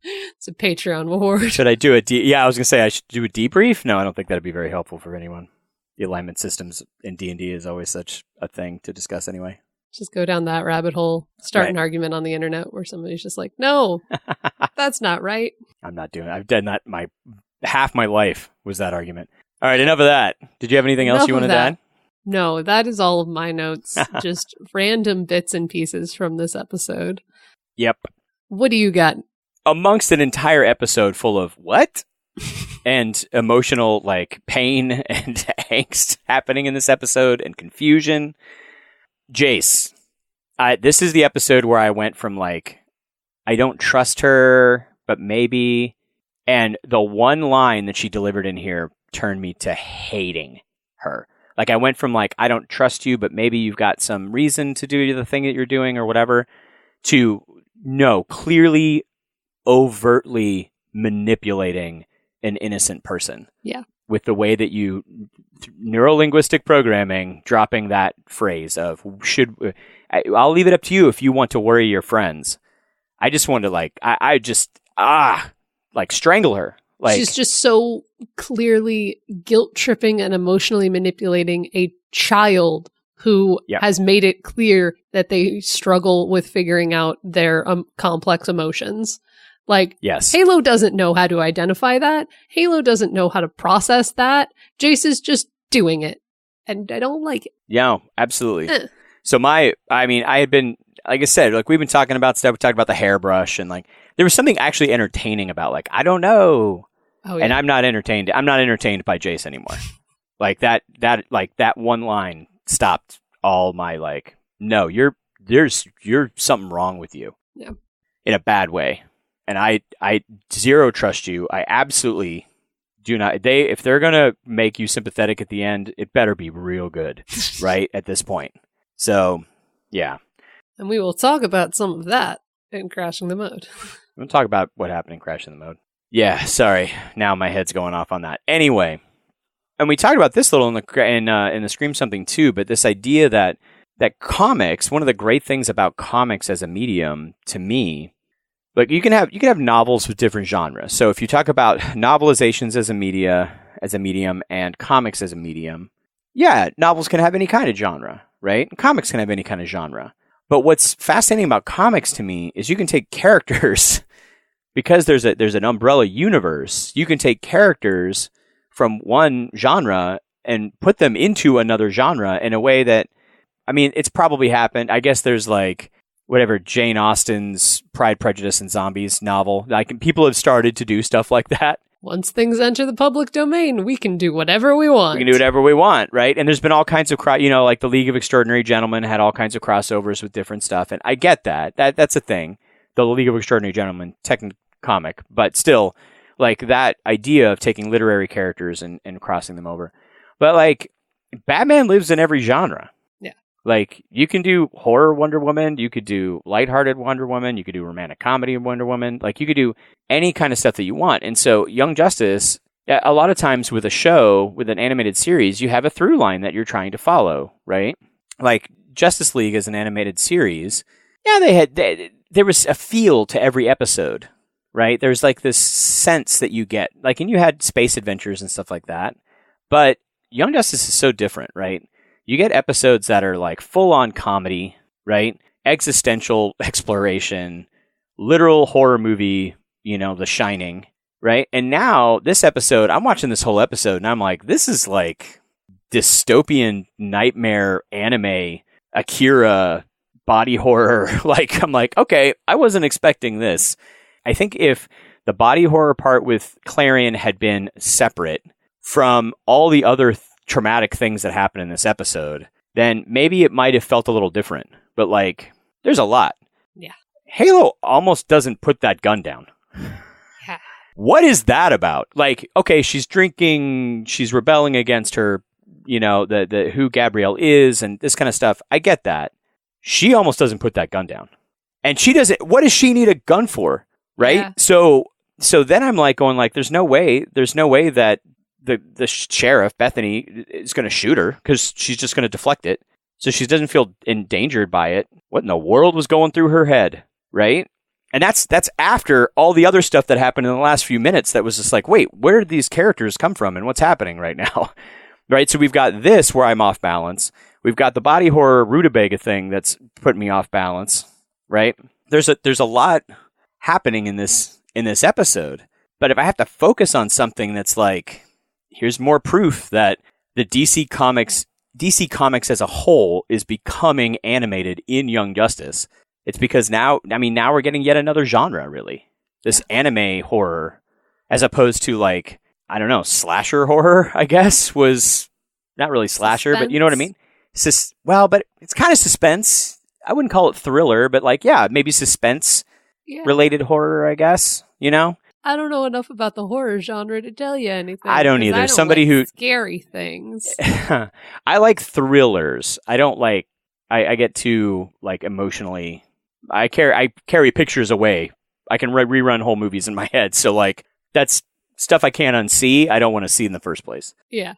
It's a Patreon award. Should I do I was going to say I should do a debrief. No, I don't think that'd be very helpful for anyone. The alignment systems in D&D is always such a thing to discuss anyway. Just go down that rabbit hole, start an argument on the internet where somebody's just like, no, that's not right. I've done that half my life was that argument. All right, enough of that. Did you have anything else you wanted to add? No, that is all of my notes. Just random bits and pieces from this episode. Yep. What do you got? Amongst an entire episode full of what? And emotional, like, pain and angst happening in this episode and confusion. Jace. This is the episode where I went from, like, I don't trust her, but maybe. And the one line that she delivered in here turned me to hating her. Like, I went from, like, I don't trust you, but maybe you've got some reason to do the thing that you're doing or whatever, to, no, clearly, overtly manipulating an innocent person. Yeah. With the way that you, neurolinguistic programming, dropping that phrase of, I'll leave it up to you if you want to worry your friends. I just wanted to, like, like, strangle her. Like, she's just so clearly guilt-tripping and emotionally manipulating a child who has made it clear that they struggle with figuring out their complex emotions. Like, yes. Halo doesn't know how to identify that. Halo doesn't know how to process that. Jace is just doing it. And I don't like it. Yeah, absolutely. So I had been, like I said, like, we've been talking about stuff. We talked about the hairbrush, and, like, there was something actually entertaining about, like, I don't know. Oh, yeah. And I'm not entertained by Jace anymore. Like, that one line stopped all my, like, no, you're something wrong with you. Yeah. In a bad way. And I zero trust you. I absolutely do not. If they're going to make you sympathetic at the end, it better be real good, right? At this point. So, yeah. And we will talk about some of that in Crashing the Mode. We'll talk about what happened in Crashing the Mode. Yeah, sorry. Now my head's going off on that. Anyway, and we talked about this a little in the Scream Something too, but this idea that comics, one of the great things about comics as a medium, to me, like you can have novels with different genres. So if you talk about novelizations as a medium, and comics as a medium, yeah, novels can have any kind of genre, right? Comics can have any kind of genre. But what's fascinating about comics to me is you can take characters because there's an umbrella universe. You can take characters from one genre and put them into another genre in a way that, I mean, it's probably happened. I guess there's like whatever Jane Austen's Pride, Prejudice, and Zombies novel. Like people have started to do stuff like that. Once things enter the public domain, we can do whatever we want. We can do whatever we want, right? And there's been all kinds of, like the League of Extraordinary Gentlemen had all kinds of crossovers with different stuff. And I get that. That's a thing. The League of Extraordinary Gentlemen, technical comic, but still, like that idea of taking literary characters and crossing them over. But like, Batman lives in every genre. Yeah. Like, you can do horror Wonder Woman, you could do lighthearted Wonder Woman, you could do romantic comedy Wonder Woman, like you could do any kind of stuff that you want. And so Young Justice, a lot of times with a show, with an animated series, you have a through line that you're trying to follow, right? Like Justice League as an animated series, yeah, there was a feel to every episode, right? There's like this sense that you get, like, and you had space adventures and stuff like that, but Young Justice is so different, right? You get episodes that are like full-on comedy, right? Existential exploration, literal horror movie, The Shining, right? And now this episode, I'm watching this whole episode and I'm like, this is like dystopian nightmare anime, Akira, body horror. Like, I'm like, okay, I wasn't expecting this. I think if the body horror part with Klarion had been separate from all the other traumatic things that happen in this episode, then maybe it might have felt a little different. But like, there's a lot. Yeah. Halo almost doesn't put that gun down. What is that about? Like, okay, she's drinking, she's rebelling against her, the who Gabrielle is and this kind of stuff. I get that. She almost doesn't put that gun down. And she doesn't, what does she need a gun for? Right? Yeah. So then I'm like going like, there's no way that the sheriff, Bethany, is going to shoot her because she's just going to deflect it. So she doesn't feel endangered by it. What in the world was going through her head? Right? And that's after all the other stuff that happened in the last few minutes that was just like, wait, where did these characters come from and what's happening right now? Right? So we've got this where I'm off balance. We've got the body horror rutabaga thing that's putting me off balance. Right? There's a lot happening in this episode. But if I have to focus on something that's like, here's more proof that the DC Comics as a whole is becoming animated in Young Justice. It's because now we're getting yet another genre, really. This anime horror, as opposed to like, I don't know, slasher horror, I guess, was not really slasher, suspense. But you know what I mean? But it's kind of suspense. I wouldn't call it thriller, but like, yeah, maybe suspense related horror, I guess, I don't know enough about the horror genre to tell you anything. I don't either. I don't Somebody who scary things. I like thrillers. I don't like. I get too like emotionally. I carry pictures away. I can rerun whole movies in my head. So like that's stuff I can't unsee. I don't want to see in the first place. Yeah.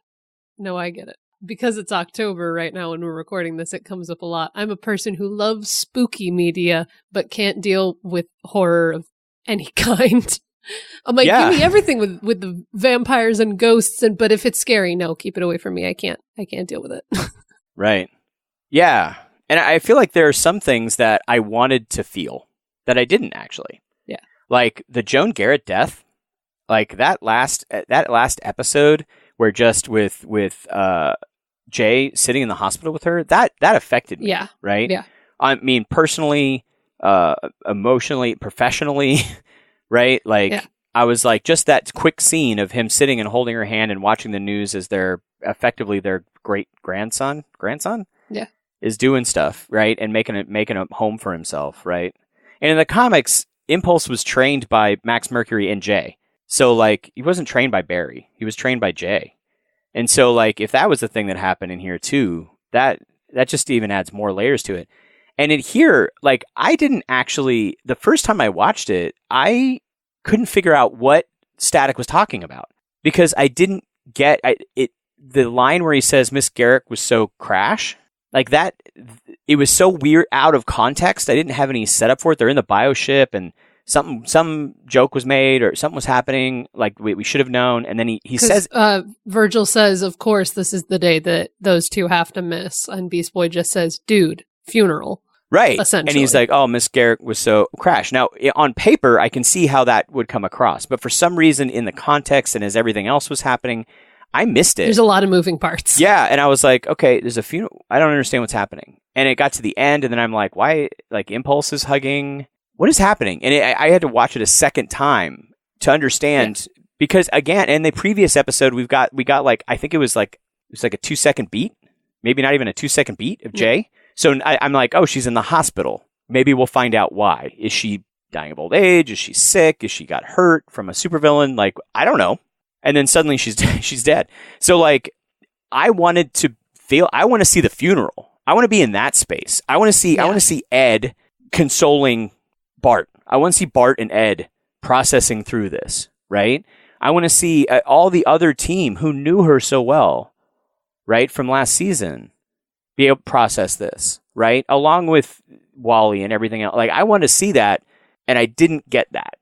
No, I get it. Because it's October right now when we're recording this, it comes up a lot. I'm a person who loves spooky media, but can't deal with horror of any kind. I'm like, give me everything with the vampires and ghosts, but if it's scary, no, keep it away from me. I can't deal with it. Right. Yeah. And I feel like there are some things that I wanted to feel that I didn't actually. Yeah. Like the Joan Garrett death, like that last episode where just with Jay sitting in the hospital with her, that affected me. Yeah. Right. Yeah. I mean, personally, emotionally, professionally. Right? Like, I was like, just that quick scene of him sitting and holding her hand and watching the news as effectively their great grandson is doing stuff, right? And making a home for himself, right? And in the comics, Impulse was trained by Max Mercury and Jay. So, like, he wasn't trained by Barry. He was trained by Jay. And so, like, if that was the thing that happened in here, too, that just even adds more layers to it. And in here, like, I didn't actually, the first time I watched it, I couldn't figure out what Static was talking about, because I didn't get the line where he says Miss Garrick was so crash, like that. It was so weird, out of context. I didn't have any setup for it. They're in the bioship, and some joke was made or something was happening. Like we should have known. And then he says, Virgil says, of course, this is the day that those two have to miss. And Beast Boy just says, dude, funeral. Right. Essentially. And he's like, oh, Miss Garrick was so crash. Now, on paper, I can see how that would come across. But for some reason, in the context and as everything else was happening, I missed it. There's a lot of moving parts. Yeah. And I was like, okay, there's a funeral. I don't understand what's happening. And it got to the end, and then I'm like, why? Like, Impulse is hugging. What is happening? And I had to watch it a second time to understand, because again, in the previous episode, we got like, I think it was like a 2-second beat, maybe not even a 2-second beat of Jay. So I'm like, oh, she's in the hospital. Maybe we'll find out why. Is she dying of old age? Is she sick? Is she got hurt from a supervillain? Like, I don't know. And then suddenly she's dead. So like, I want to see the funeral. I want to be in that space. I want to see Ed consoling Bart. I want to see Bart and Ed processing through this, right? I want to see all the other team who knew her so well, right, from last season, be able to process this, right? Along with Wally and everything else. Like, I want to see that, and I didn't get that,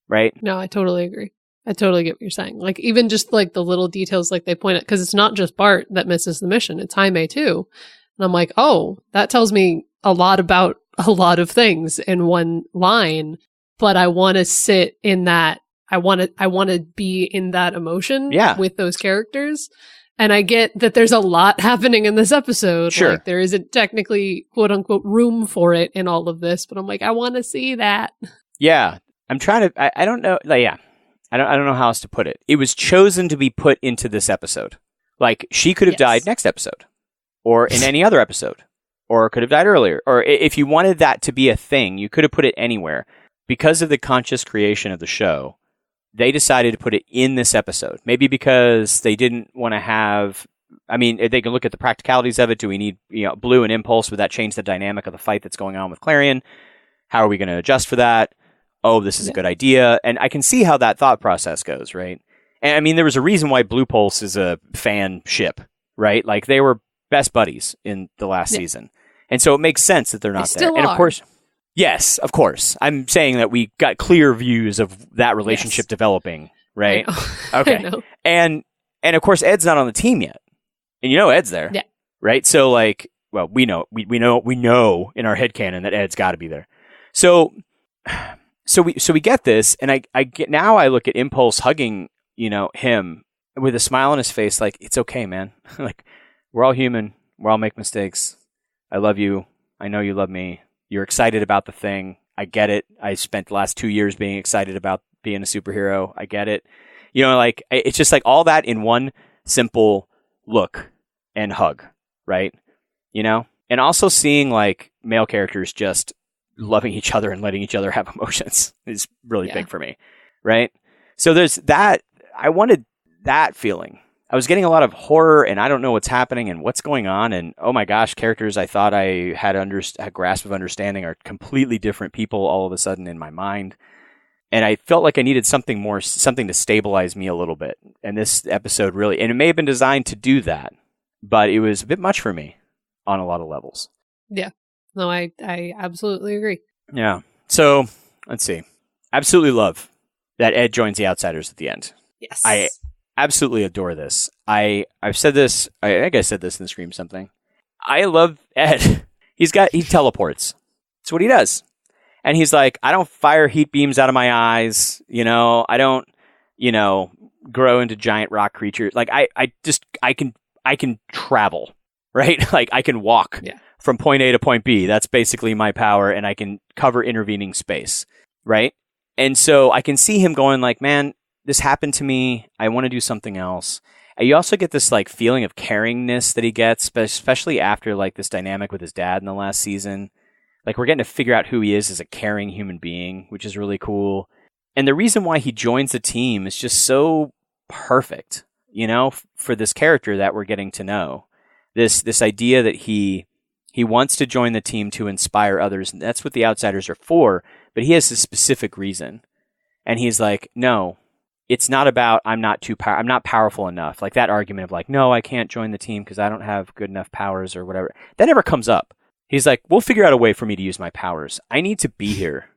right? No, I totally agree. I totally get what you're saying. Like, even just like the little details, like they point out, because it's not just Bart that misses the mission, it's Jaime too. And I'm like, oh, that tells me a lot about a lot of things in one line, but I want to sit in that. I want to be in that emotion with those characters. And I get that there's a lot happening in this episode. Sure. Like, there isn't technically, quote unquote, room for it in all of this, but I'm like, I want to see that. Yeah. I'm trying to, I don't know. Like, yeah. I don't know how else to put it. It was chosen to be put into this episode. Like, she could have died next episode, or in any other episode, or could have died earlier. Or if you wanted that to be a thing, you could have put it anywhere. Because of the conscious creation of the show, they decided to put it in this episode. Maybe because they didn't want to have, I mean, they can look at the practicalities of it. Do we need, Blue and Impulse? Would that change the dynamic of the fight that's going on with Klarion? How are we going to adjust for that? Oh, this is a good idea. And I can see how that thought process goes, right? And I mean, there was a reason why Blue Pulse is a fan ship, right? Like, they were best buddies in the last season. And so it makes sense that they're not there. And of course, yes, of course. I'm saying that we got clear views of that relationship developing, right? Okay. And of course, Ed's not on the team yet. And Ed's there. Yeah. Right? So like, well, we know in our headcanon that Ed's got to be there. So we get this, and I look at Impulse hugging, him with a smile on his face, like, it's okay, man. Like, we're all human. We all make mistakes. I love you. I know you love me. You're excited about the thing. I get it. I spent the last 2 years being excited about being a superhero. I get it. Like, it's just like all that in one simple look and hug, right? And also seeing like male characters just loving each other and letting each other have emotions is really big for me, right? So there's that. I wanted that feeling. I was getting a lot of horror, and I don't know what's happening and what's going on. And oh my gosh, characters I thought I had a grasp of understanding are completely different people all of a sudden in my mind. And I felt like I needed something to stabilize me a little bit. And this episode really, and it may have been designed to do that, but it was a bit much for me on a lot of levels. Yeah. No, I absolutely agree. Yeah. So let's see. Absolutely love that Ed joins the Outsiders at the end. Yes. I absolutely adore this. I've said this. I think I said this in the Scream something. I love Ed. He teleports. That's what he does. And he's like, I don't fire heat beams out of my eyes. I don't, grow into giant rock creatures. Like I can travel, right? Like I can walk from point A to point B. That's basically my power. And I can cover intervening space, right? And so I can see him going like, man, this happened to me. I want to do something else. And you also get this like feeling of caringness that he gets, especially after like this dynamic with his dad in the last season. Like we're getting to figure out who he is as a caring human being, which is really cool. And the reason why he joins the team is just so perfect, for this character that we're getting to know. This idea that he wants to join the team to inspire others. And that's what the Outsiders are for. But he has a specific reason. And he's like, no, it's not about I'm not powerful enough. Like that argument of like, no, I can't join the team because I don't have good enough powers or whatever. That never comes up. He's like, we'll figure out a way for me to use my powers. I need to be here.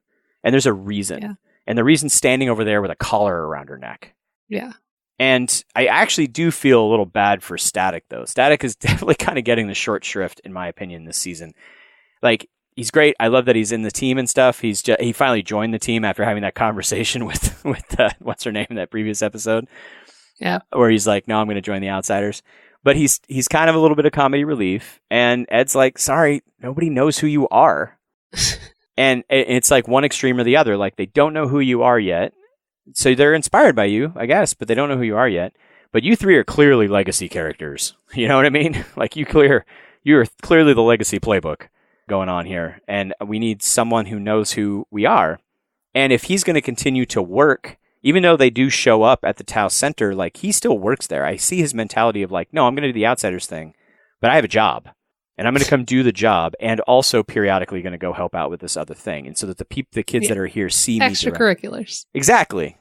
And there's a reason. Yeah. And the reason's standing over there with a collar around her neck. Yeah. And I actually do feel a little bad for Static, though. Static is definitely kind of getting the short shrift, in my opinion, this season. Like, he's great. I love that he's in the team and stuff. He finally joined the team after having that conversation with what's her name in that previous episode. Yeah. Where he's like, no, I'm going to join the Outsiders. But he's kind of a little bit of comedy relief. And Ed's like, sorry, nobody knows who you are. And it's like one extreme or the other. Like, they don't know who you are yet. So they're inspired by you, I guess, but they don't know who you are yet. But you three are clearly legacy characters. You know what I mean? Like, you are clearly the legacy playbook going on here. And we need someone who knows who we are. And if he's going to continue to work, even though they do show up at the Tau Center, like, he still works there. I see his mentality of like, no, I'm going to do the Outsiders thing, but I have a job. And I'm going to come do the job, and also periodically going to go help out with this other thing, and so that the kids that are here see me. Extracurriculars. Exactly.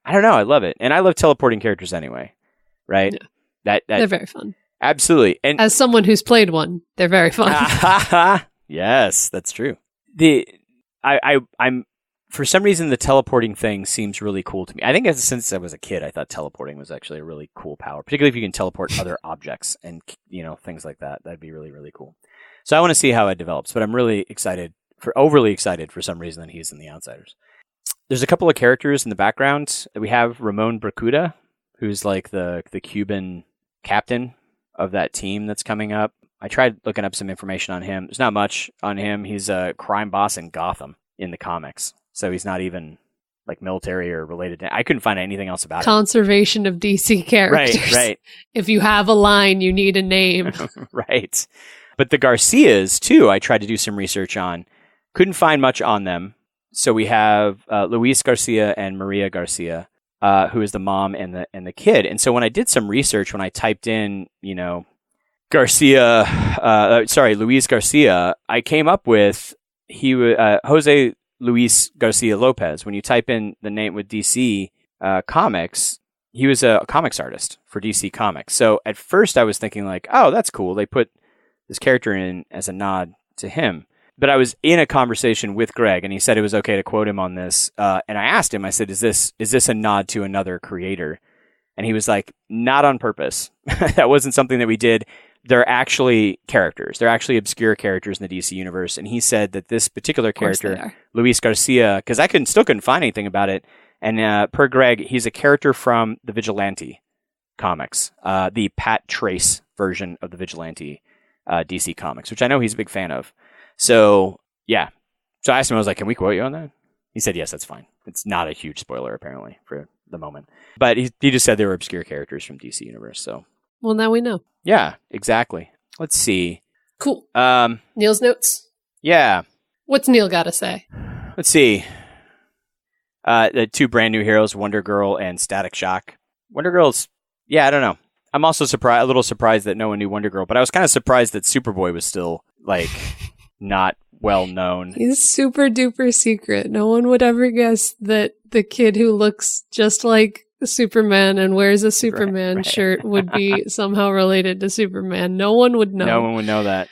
I don't know. I love it, and I love teleporting characters anyway. Right? Yeah. They're very fun. Absolutely. And as someone who's played one, they're very fun. Yes, that's true. I'm for some reason the teleporting thing seems really cool to me. I think since I was a kid, I thought teleporting was actually a really cool power, particularly if you can teleport other objects and things like that. That'd be really, really cool. So I want to see how it develops, but I'm really overly excited for some reason that he's in the Outsiders. There's a couple of characters in the background. We have Ramon Bracuda, who's like the Cuban captain of that team that's coming up. I tried looking up some information on him. There's not much on him. He's a crime boss in Gotham in the comics. So he's not even like military or related to. I couldn't find anything else about Conservation of DC characters. Right. If you have a line, you need a name. Right. But the Garcias, too, I tried to do some research on. Couldn't find much on them. So we have Luis Garcia and Maria Garcia, who is the mom and the kid. And so when I did some research, when I typed in, Luis Garcia, I came up with Jose Luis Garcia Lopez. When you type in the name with DC Comics, he was a comics artist for DC Comics. So at first I was thinking like, oh, that's cool. They put this character in as a nod to him. But I was in a conversation with Greg, and he said it was okay to quote him on this. And I asked him, I said, is this a nod to another creator? And he was like, not on purpose. That wasn't something that we did. They're actually characters. They're actually obscure characters in the DC universe. And he said that this particular character, Luis Garcia, because I still couldn't find anything about it. And per Greg, he's a character from the Vigilante comics, the Pat Trace version of the Vigilante DC comics, which I know he's a big fan of. So, yeah. So I asked him, I was like, can we quote you on that? He said, yes, that's fine. It's not a huge spoiler, apparently, for the moment. But he just said they were obscure characters from DC universe, so. Well, now we know. Yeah, exactly. Let's see. Cool. Neal's notes? Yeah. What's Neal got to say? Let's see. The two brand new heroes, Wonder Girl and Static Shock. Wonder Girl's, I don't know. I'm also a little surprised that no one knew Wonder Girl, but I was kind of surprised that Superboy was still, not well known. He's super duper secret. No one would ever guess that the kid who looks just like Superman and wears a Superman shirt would be somehow related to Superman. No one would know. No one would know that.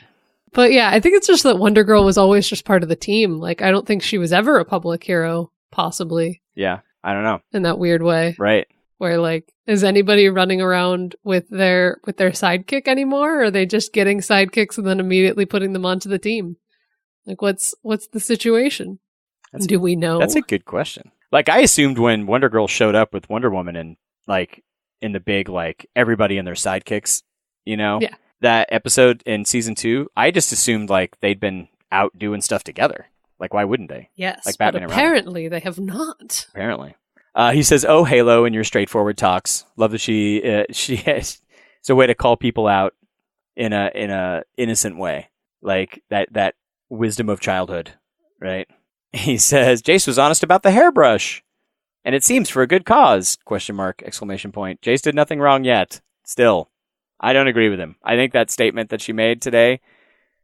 But yeah, I think it's just that Wonder Girl was always just part of the team. Like, I don't think she was ever a public hero, possibly. Yeah, I don't know. In that weird way. Right. Where, is anybody running around with their sidekick anymore? Or are they just getting sidekicks and then immediately putting them onto the team? What's the situation? Do we know? That's a good question. I assumed when Wonder Girl showed up with Wonder Woman and, in the big, everybody and their sidekicks, that episode in season 2, I just assumed, they'd been out doing stuff together. Why wouldn't they? Yes, Batman but apparently they have not. Apparently. He says, "Oh, Halo," in your straightforward talks. Love that she has. It's a way to call people out in a innocent way, that wisdom of childhood, right? He says, "Jace was honest about the hairbrush, and it seems for a good cause!" ? Jace did nothing wrong yet. Still, I don't agree with him. I think that statement that she made today,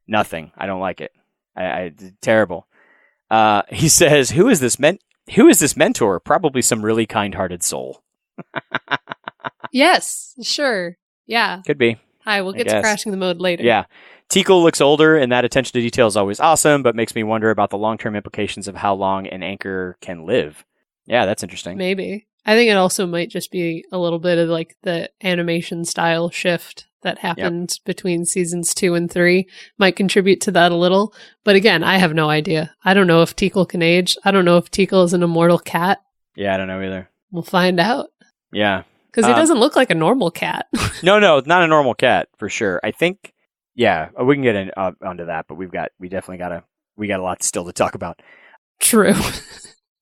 nothing. I don't like it. I terrible. He says, "Who is this Who is this mentor? Probably some really kind-hearted soul. Yes, sure. Yeah. Could be. Hi, we'll get to crashing the mode later. Yeah. Teakle looks older, and that attention to detail is always awesome, but makes me wonder about the long-term implications of how long an anchor can live. Yeah, that's interesting. Maybe. I think it also might just be a little bit of like the animation style shift that happened between seasons 2 and 3 might contribute to that a little. But again, I have no idea. I don't know if Teakle can age. I don't know if Teakle is an immortal cat. Yeah, I don't know either. We'll find out. Yeah. Because he doesn't look like a normal cat. No, not a normal cat for sure. I think, yeah, we can get onto that, but we definitely got a lot still to talk about. True.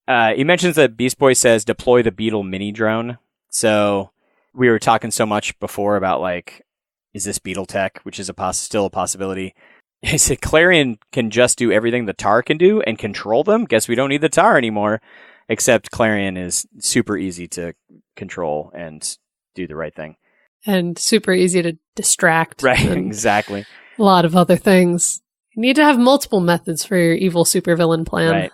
He mentions that Beast Boy says deploy the Beetle mini drone. So we were talking so much before about like, is this Beetle tech, which is still a possibility. He said Klarion can just do everything the Tar can do and control them. Guess we don't need the Tar anymore. Except Klarion is super easy to control and do the right thing. And super easy to distract. Right, exactly. A lot of other things. You need to have multiple methods for your evil supervillain plan.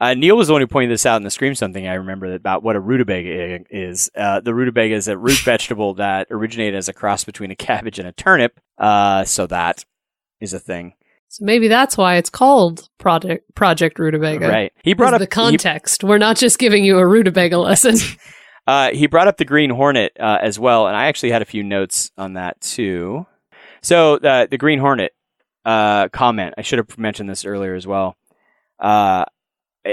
Right. Neal was the one who pointed this out in the Scream Something. I remember about what a rutabaga is. The rutabaga is a root vegetable that originated as a cross between a cabbage and a turnip. So that is a thing. So maybe that's why it's called Project Rutabaga. Right. He brought up the context. We're not just giving you a rutabaga lesson. He brought up the Green Hornet as well, and I actually had a few notes on that too. So the Green Hornet comment, I should have mentioned this earlier as well.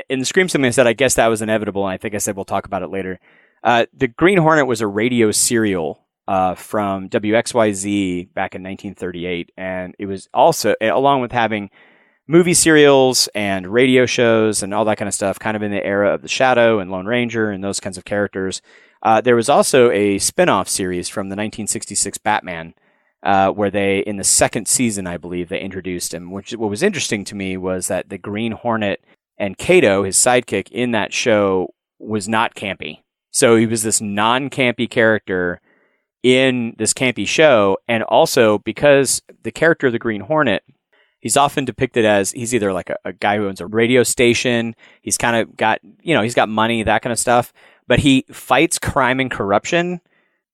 In the Scream Something, I said, I guess that was inevitable, and I think I said we'll talk about it later. The Green Hornet was a radio serial from WXYZ back in 1938, and it was also, along with having movie serials and radio shows and all that kind of stuff, kind of in the era of The Shadow and Lone Ranger and those kinds of characters. There was also a spin-off series from the 1966 Batman, where they, in the second season, I believe, they introduced him. What was interesting to me was that the Green Hornet and Kato, his sidekick in that show, was not campy. So he was this non-campy character in this campy show, and also because the character of the Green Hornet, he's often depicted as he's either like a guy who owns a radio station, he's kind of got, he's got money, that kind of stuff, but he fights crime and corruption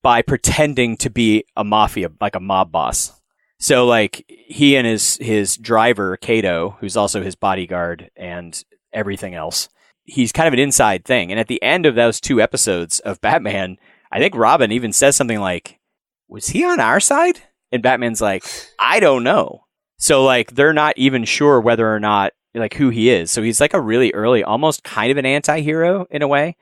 by pretending to be a mafia, like a mob boss. So like he and his driver, Kato, who's also his bodyguard and everything else, he's kind of an inside thing. And at the end of those 2 episodes of Batman, I think Robin even says something like, was he on our side? And Batman's like, I don't know. So like, they're not even sure whether or not, like, who he is. So he's like a really early, almost kind of an anti-hero in a way.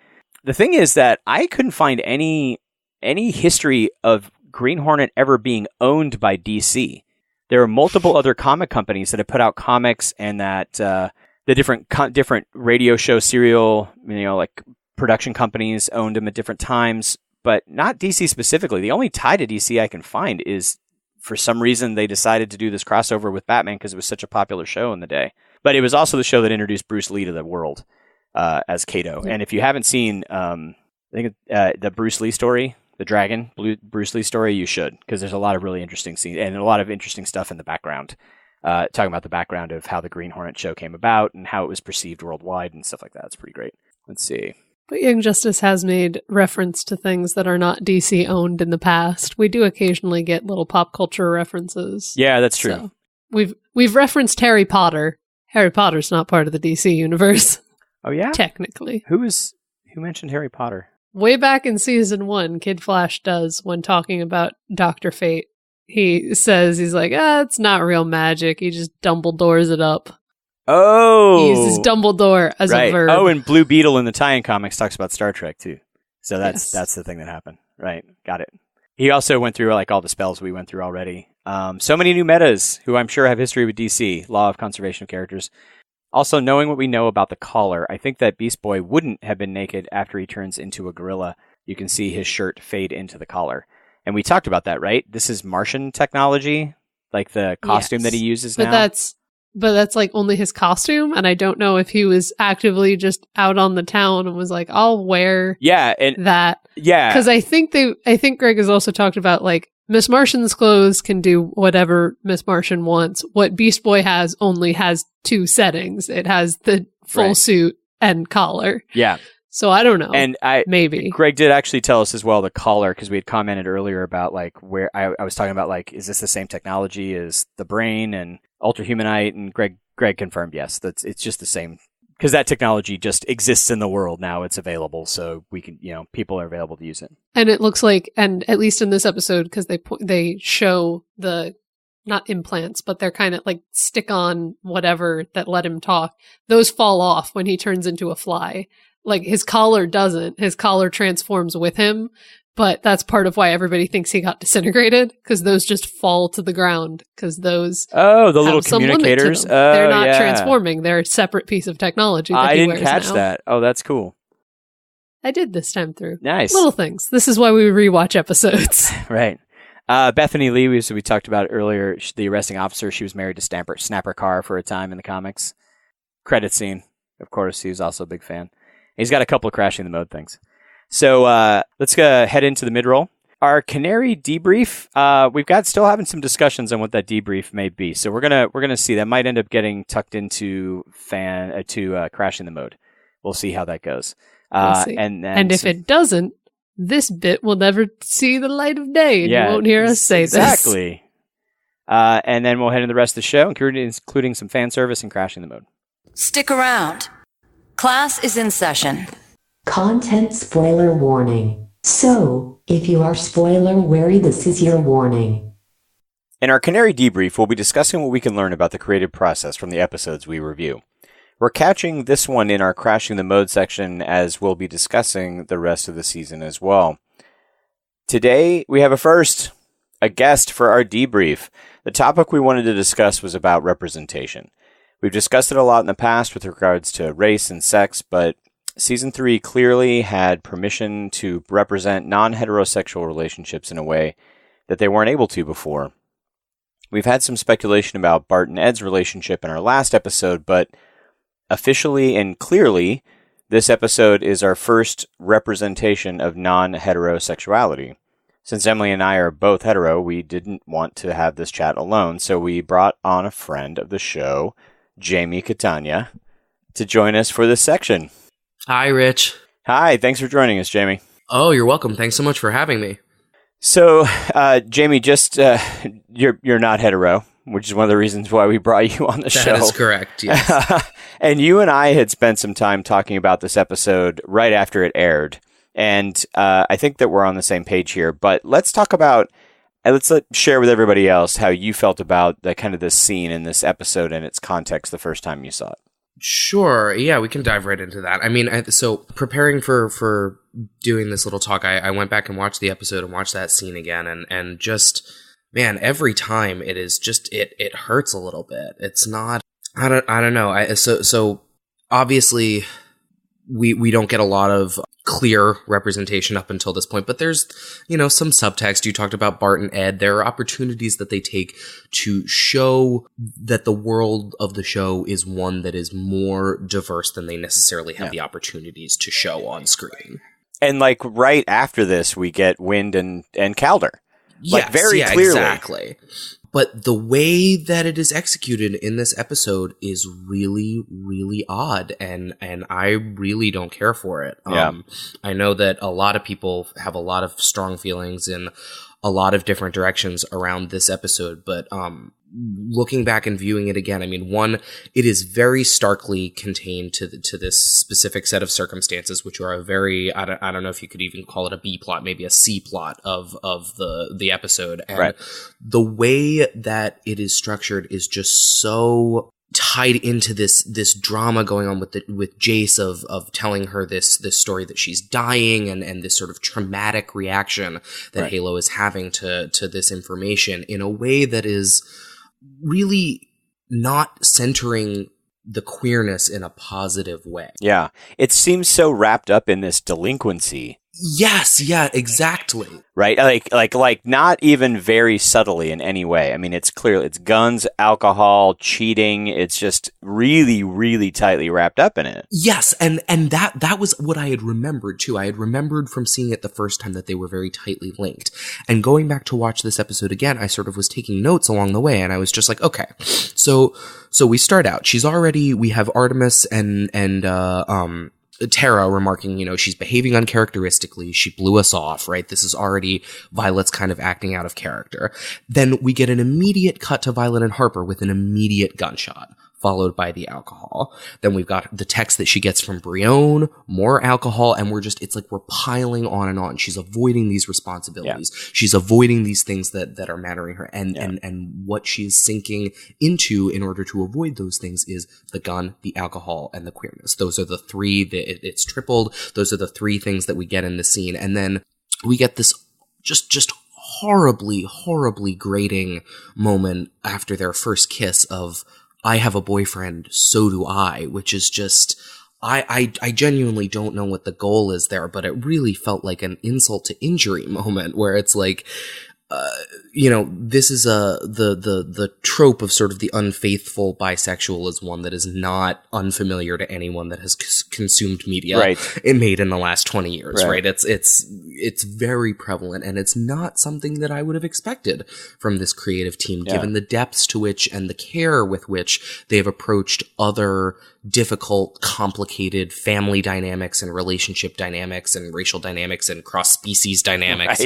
The thing is that I couldn't find any history of Green Hornet ever being owned by DC. There are multiple other comic companies that have put out comics, and that the different radio show serial, like production companies owned them at different times, but not DC specifically. The only tie to DC I can find is, for some reason, they decided to do this crossover with Batman because it was such a popular show in the day. But it was also the show that introduced Bruce Lee to the world as Kato. And if you haven't seen, I think the Bruce Lee story, the Dragon Bruce Lee story, you should, because there's a lot of really interesting scenes and a lot of interesting stuff in the background, talking about the background of how the Green Hornet show came about and how it was perceived worldwide and stuff like that. It's pretty great. Let's see. But Young Justice has made reference to things that are not DC owned in the past. We do occasionally get little pop culture references. Yeah, that's true. So we've referenced Harry Potter. Harry Potter's not part of the DC universe. Oh yeah? Technically. Who mentioned Harry Potter? Way back in season 1, Kid Flash does, when talking about Dr. Fate. He says, he's like, it's not real magic. He just Dumbledores it up. Oh! He uses Dumbledore as a verb. Oh, and Blue Beetle in the tie-in comics talks about Star Trek, too. So that's the thing that happened. Right. Got it. He also went through like all the spells we went through already. So many new metas who I'm sure have history with DC, Law of Conservation of Characters. Also, knowing what we know about the collar, I think that Beast Boy wouldn't have been naked after he turns into a gorilla. You can see his shirt fade into the collar. And we talked about that, right? This is Martian technology, like the costume that he uses now. But that's like only his costume, and I don't know if he was actively just out on the town and was like, I'll wear that. Yeah. Because I think Greg has also talked about like Miss Martian's clothes can do whatever Miss Martian wants. What Beast Boy only has 2 settings. It has the full suit and collar. Yeah. So I don't know. And maybe Greg did actually tell us as well the collar, because we had commented earlier about like where I was talking about like, is this the same technology as the brain and ultrahumanite? And Greg confirmed yes, it's just the same, because that technology just exists in the world now. It's available, so we can, people are available to use it. And it looks like, and at least in this episode, because they show the not implants, but they're kind of like stick on whatever that let him talk. Those fall off when he turns into a fly. Like his collar doesn't. His collar transforms with him, but that's part of why everybody thinks he got disintegrated, because those just fall to the ground, because those the little communicators. They're not transforming. They're a separate piece of technology. That I he didn't wears catch now. that. Oh, that's cool. I did this time through. Nice. Little things. This is why we rewatch episodes. Right. Bethany Lee, we talked about earlier, the arresting officer. She was married to Snapper Carr for a time in the comics. Credit scene, of course. He was also a big fan. He's got a couple of crashing the mode things. So let's head into the mid-roll. Our Canary Debrief, we've got still having some discussions on what that debrief may be. So we're gonna see. That might end up getting tucked into crashing the mode. We'll see how that goes. We'll see. And if it doesn't, this bit will never see the light of day, and you won't hear us say this. Exactly. And then we'll head into the rest of the show, including some fan service and crashing the mode. Stick around. Class is in session. Content spoiler warning. So, if you are spoiler wary, this is your warning. In our Canary Debrief, we'll be discussing what we can learn about the creative process from the episodes we review. We're catching this one in our Crashing the Mode section, as we'll be discussing the rest of the season as well. Today, we have a guest for our debrief. The topic we wanted to discuss was about representation. We've discussed it a lot in the past with regards to race and sex, but Season 3 clearly had permission to represent non-heterosexual relationships in a way that they weren't able to before. We've had some speculation about Bart and Ed's relationship in our last episode, but officially and clearly, this episode is our first representation of non-heterosexuality. Since Emily and I are both hetero, we didn't want to have this chat alone, so we brought on a friend of the show, Jamie Catania, to join us for this section. Hi, Rich. Hi, thanks for joining us, Jamie. Oh, you're welcome. Thanks so much for having me. So, Jamie, you're not hetero, which is one of the reasons why we brought you on the show. That is correct, yes. And you and I had spent some time talking about this episode right after it aired, and I think that we're on the same page here. But let's talk about, let's share with everybody else how you felt about the kind of this scene in this episode and its context the first time you saw it. Sure. Yeah, we can dive right into that. I mean, so preparing for doing this little talk, I went back and watched the episode and watched that scene again, and just, man, every time it is just, it hurts a little bit. It's not, I don't know. So obviously we don't get a lot of clear representation up until this point, but there's, some subtext. You talked about Bart and Ed. There are opportunities that they take to show that the world of the show is one that is more diverse than they necessarily have the opportunities to show on screen. And like right after this, we get Wind and Calder. Like very clearly. Exactly. But the way that it is executed in this episode is really, really odd, and I really don't care for it. I know that a lot of people have a lot of strong feelings in a lot of different directions around this episode, but looking back and viewing it again, I mean, one, it is very starkly contained to this specific set of circumstances, which are a very, I don't know if you could even call it a B plot, maybe a C plot of the episode. And the way that it is structured is just so tied into this drama going on with Jace of telling her this story that she's dying, and this sort of traumatic reaction that Halo is having to this information in a way that is really not centering the queerness in a positive way. Yeah. It seems so wrapped up in this delinquency Yes, yeah, exactly. Right? Like not even very subtly in any way. I mean, it's clear it's guns, alcohol, cheating. It's just really, really tightly wrapped up in it. Yes, and that was what I had remembered too. I had remembered from seeing it the first time that they were very tightly linked. And going back to watch this episode again, I sort of was taking notes along the way, and I was just like, okay, so we start out. We have Artemis and Tara remarking, she's behaving uncharacteristically. She blew us off, right? This is already Violet's kind of acting out of character. Then we get an immediate cut to Violet and Harper with an immediate gunshot, followed by the alcohol. Then we've got the text that she gets from Brion, more alcohol, and it's like we're piling on and on. She's avoiding these responsibilities. Yeah. She's avoiding these things that are mattering her. And what she's sinking into in order to avoid those things is the gun, the alcohol, and the queerness. Those are the three it's tripled. Those are the three things that we get in the scene. And then we get this just horribly, horribly grating moment after their first kiss of, I have a boyfriend, so do I, which is just, I genuinely don't know what the goal is there, but it really felt like an insult to injury moment where it's like, this is the trope of sort of the unfaithful bisexual is one that is not unfamiliar to anyone that has consumed media made in the last 20 years, right? It's very prevalent, and it's not something that I would have expected from this creative team, given the depths to which and the care with which they've approached other difficult, complicated family dynamics and relationship dynamics and racial dynamics and cross-species dynamics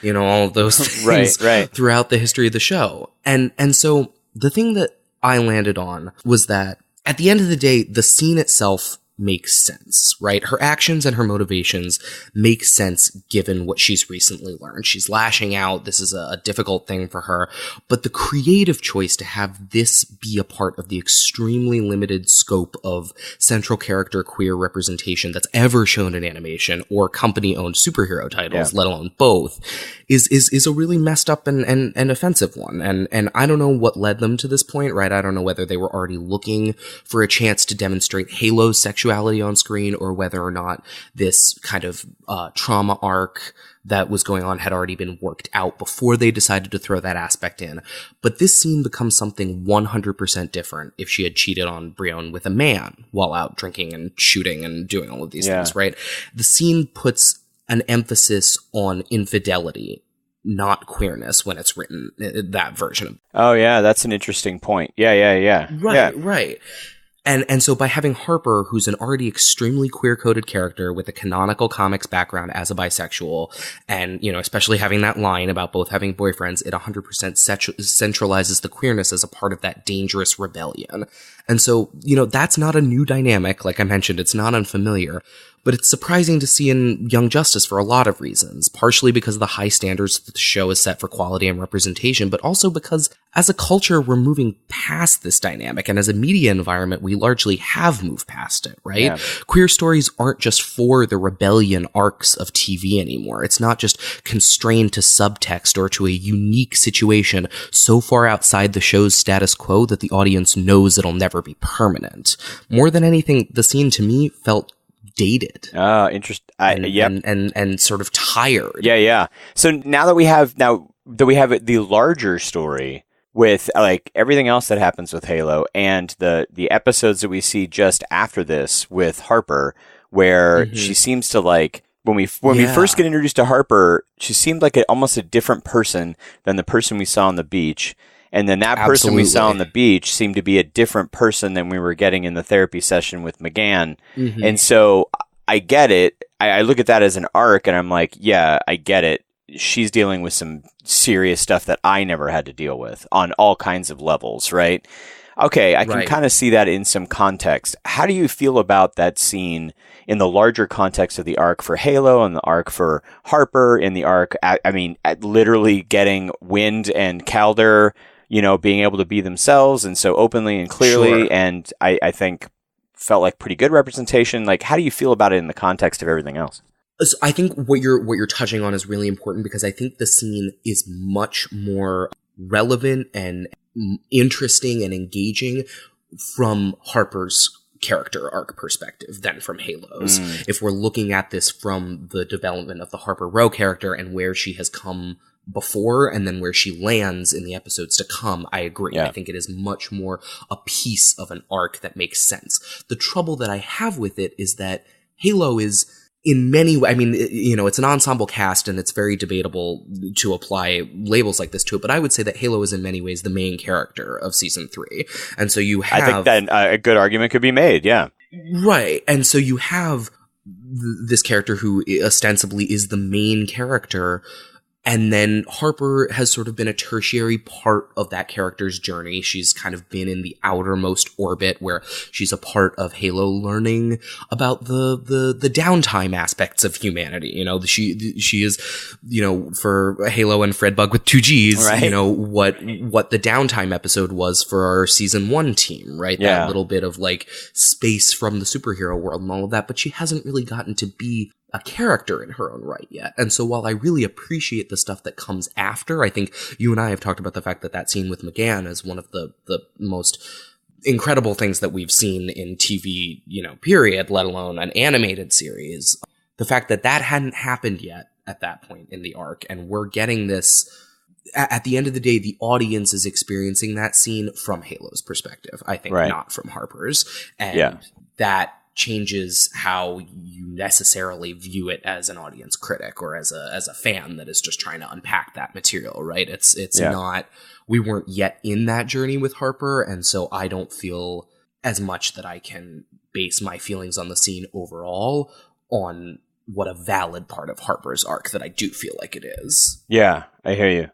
and, all of those things throughout the history of the show. And so the thing that I landed on was that at the end of the day, the scene itself makes sense, right? Her actions and her motivations make sense given what she's recently learned. She's lashing out. This is a difficult thing for her. But the creative choice to have this be a part of the extremely limited scope of central character queer representation that's ever shown in animation or company-owned superhero titles, let alone both, is a really messed up and offensive one. And I don't know what led them to this point, right? I don't know whether they were already looking for a chance to demonstrate Halo's sexuality on screen, or whether or not this kind of trauma arc that was going on had already been worked out before they decided to throw that aspect in. But this scene becomes something 100% different if she had cheated on Brion with a man while out drinking and shooting and doing all of these things, right? The scene puts an emphasis on infidelity, not queerness, when it's written that version. Oh yeah, that's an interesting point. Yeah. Right. And so by having Harper, who's an already extremely queer-coded character with a canonical comics background as a bisexual, and, especially having that line about both having boyfriends, it 100% centralizes the queerness as a part of that dangerous rebellion. And so, that's not a new dynamic. Like I mentioned, it's not unfamiliar. But it's surprising to see in Young Justice for a lot of reasons, partially because of the high standards that the show is set for quality and representation, but also because as a culture, we're moving past this dynamic, and as a media environment, we largely have moved past it, right? Yeah. Queer stories aren't just for the rebellion arcs of TV anymore. It's not just constrained to subtext or to a unique situation so far outside the show's status quo that the audience knows it'll never be permanent. More than anything, the scene to me felt dated. Interesting. And sort of tired. Yeah. So now that we have the larger story with like everything else that happens with Halo and the episodes that we see just after this with Harper, where she seems to like when we first get introduced to Harper, she seemed like almost a different person than the person we saw on the beach. And then that person we saw on the beach seemed to be a different person than we were getting in the therapy session with McGann. And so I get it. I look at that as an arc and I'm like, yeah, I get it. She's dealing with some serious stuff that I never had to deal with on all kinds of levels, right? Okay, I can kind of see that in some context. How do you feel about that scene in the larger context of the arc for Halo and the arc for Harper, in the arc, literally getting Wind and Calder, being able to be themselves and so openly and clearly, and I think felt like pretty good representation. Like, how do you feel about it in the context of everything else? So I think what you're touching on is really important, because I think the scene is much more relevant and interesting and engaging from Harper's character arc perspective than from Halo's. If we're looking at this from the development of the Harper Row character and where she has come before and then where she lands in the episodes to come, I agree. I think it is much more a piece of an arc that makes sense. The trouble that I have with it is that Halo is in many ways, I mean, it's an ensemble cast and it's very debatable to apply labels like this to it, but I would say that Halo is in many ways the main character of season 3. And so you have... I think that a good argument could be made, yeah. Right. And so you have this character who ostensibly is the main character, and then Harper has sort of been a tertiary part of that character's journey. She's kind of been in the outermost orbit where she's a part of Halo learning about the downtime aspects of humanity. She is, for Halo and Fredbug with 2 Gs, right. What the downtime episode was for our season 1 team, right? Yeah. That little bit of like space from the superhero world and all of that, but she hasn't really gotten to be a character in her own right yet. And so while I really appreciate the stuff that comes after, I think you and I have talked about the fact that scene with McGann is one of the most incredible things that we've seen in TV, period, let alone an animated series. The fact that hadn't happened yet at that point in the arc, and we're getting this, at the end of the day, the audience is experiencing that scene from Halo's perspective, I think, right. Not from Harper's. And that changes how you necessarily view it as an audience critic or as a fan that is just trying to unpack that material, right? It's not, we weren't yet in that journey with Harper, and so I don't feel as much that I can base my feelings on the scene overall on what a valid part of Harper's arc that I do feel like it is. Yeah, I hear you.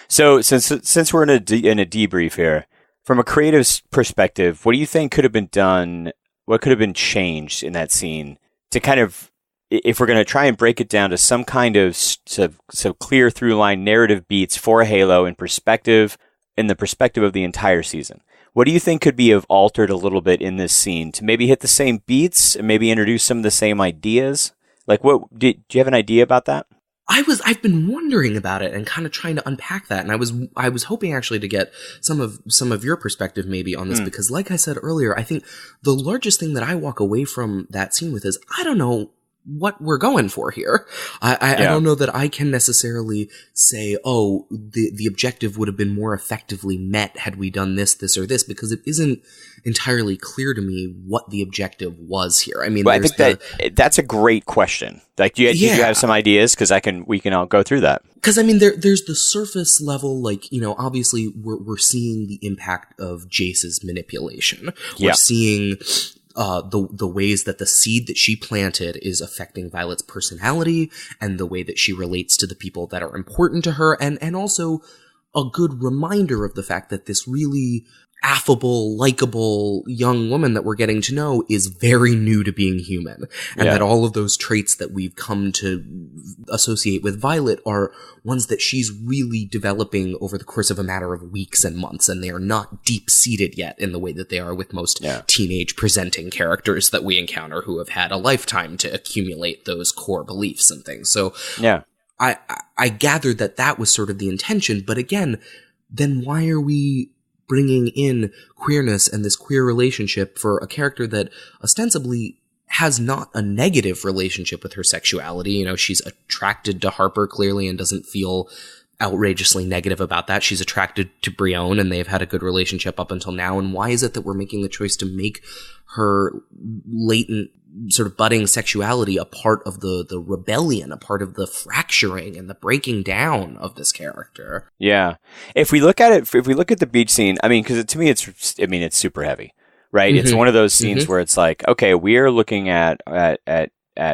So since we're in a debrief here, from a creative perspective, what do you think could have been done? What could have been changed in that scene to kind of, if we're going to try and break it down to some kind of so clear through line narrative beats for Halo in the perspective of the entire season? What do you think could be altered a little bit in this scene to maybe hit the same beats and maybe introduce some of the same ideas? Like, do you have an idea about that? I've been wondering about it and kind of trying to unpack that, and I was hoping actually to get some of your perspective maybe on this, because like I said earlier, I think the largest thing that I walk away from that scene with is I don't know what we're going for here. I don't know that I can necessarily say, oh, the objective would have been more effectively met had we done this, or this, because it isn't entirely clear to me what the objective was here. I mean, well, I think that's a great question. Like, do you have some ideas? Because we can all go through that. Because I mean, there's the surface level, like, obviously we're seeing the impact of Jace's manipulation. We're seeing the ways that the seed that she planted is affecting Violet's personality and the way that she relates to the people that are important to her, and also a good reminder of the fact that this really affable, likable young woman that we're getting to know is very new to being human, and that all of those traits that we've come to associate with Violet are ones that she's really developing over the course of a matter of weeks and months, and they are not deep-seated yet in the way that they are with most teenage presenting characters that we encounter who have had a lifetime to accumulate those core beliefs and things. So I gathered that was sort of the intention, but again, then why are we bringing in queerness and this queer relationship for a character that ostensibly has not a negative relationship with her sexuality? She's attracted to Harper clearly and doesn't feel outrageously negative about that. She's attracted to Brione and they've had a good relationship up until now. And why is it that we're making the choice to make her latent sort of budding sexuality a part of the rebellion, a part of the fracturing and the breaking down of this character? Yeah. If we look at the beach scene, I mean, because to me, it's super heavy, right? Mm-hmm. It's one of those scenes where it's like, okay, we are looking at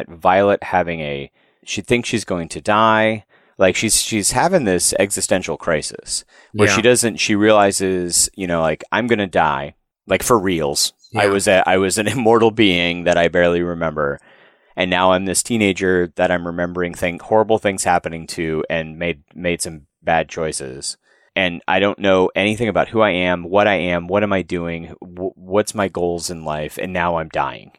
Violet having she thinks she's going to die. Like she's having this existential crisis where she realizes, like, I'm going to die, like, for reals. Yeah. I was an immortal being that I barely remember, and now I'm this teenager that I'm remembering horrible things happening to, and made some bad choices. And I don't know anything about who I am, what am I doing, what's my goals in life, and now I'm dying.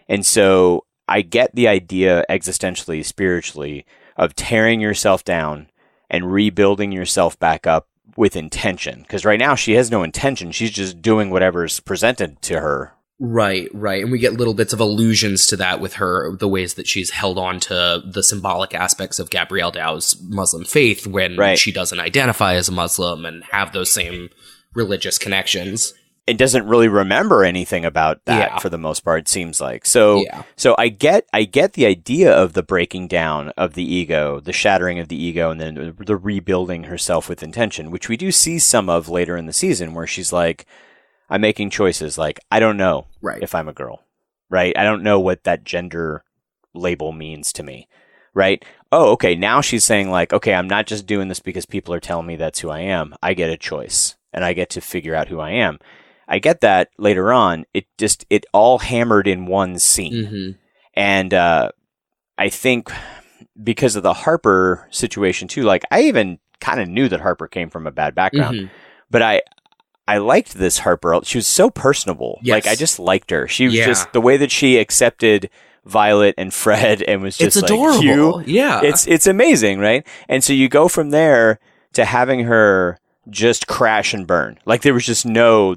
And so I get the idea existentially, spiritually, of tearing yourself down and rebuilding yourself back up with intention. Because right now she has no intention. She's just doing whatever's presented to her. Right. And we get little bits of allusions to that with her, the ways that she's held on to the symbolic aspects of Gabrielle Dow's Muslim faith when she doesn't identify as a Muslim and have those same religious connections. It doesn't really remember anything about that for the most part, it seems like. So I get the idea of the breaking down of the ego, the shattering of the ego, and then the rebuilding herself with intention, which we do see some of later in the season, where she's like, I'm making choices. Like, I don't know if I'm a girl, right? I don't know what that gender label means to me, right? Oh, okay. Now she's saying like, okay, I'm not just doing this because people are telling me that's who I am. I get a choice and I get to figure out who I am. I get that later on. It all hammered in one scene. Mm-hmm. And I think because of the Harper situation too, like I even kind of knew that Harper came from a bad background, but I liked this Harper. She was so personable. Yes. Like I just liked her. She was just the way that she accepted Violet and Fred and was just it's adorable. Like, yeah, it's amazing, right? And so you go from there to having her just crash and burn. Like there was no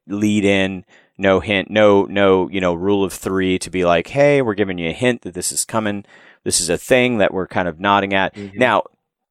lead in, no hint, no, rule of three to be like, hey, we're giving you a hint that this is coming. This is a thing that we're kind of nodding at. Mm-hmm. Now,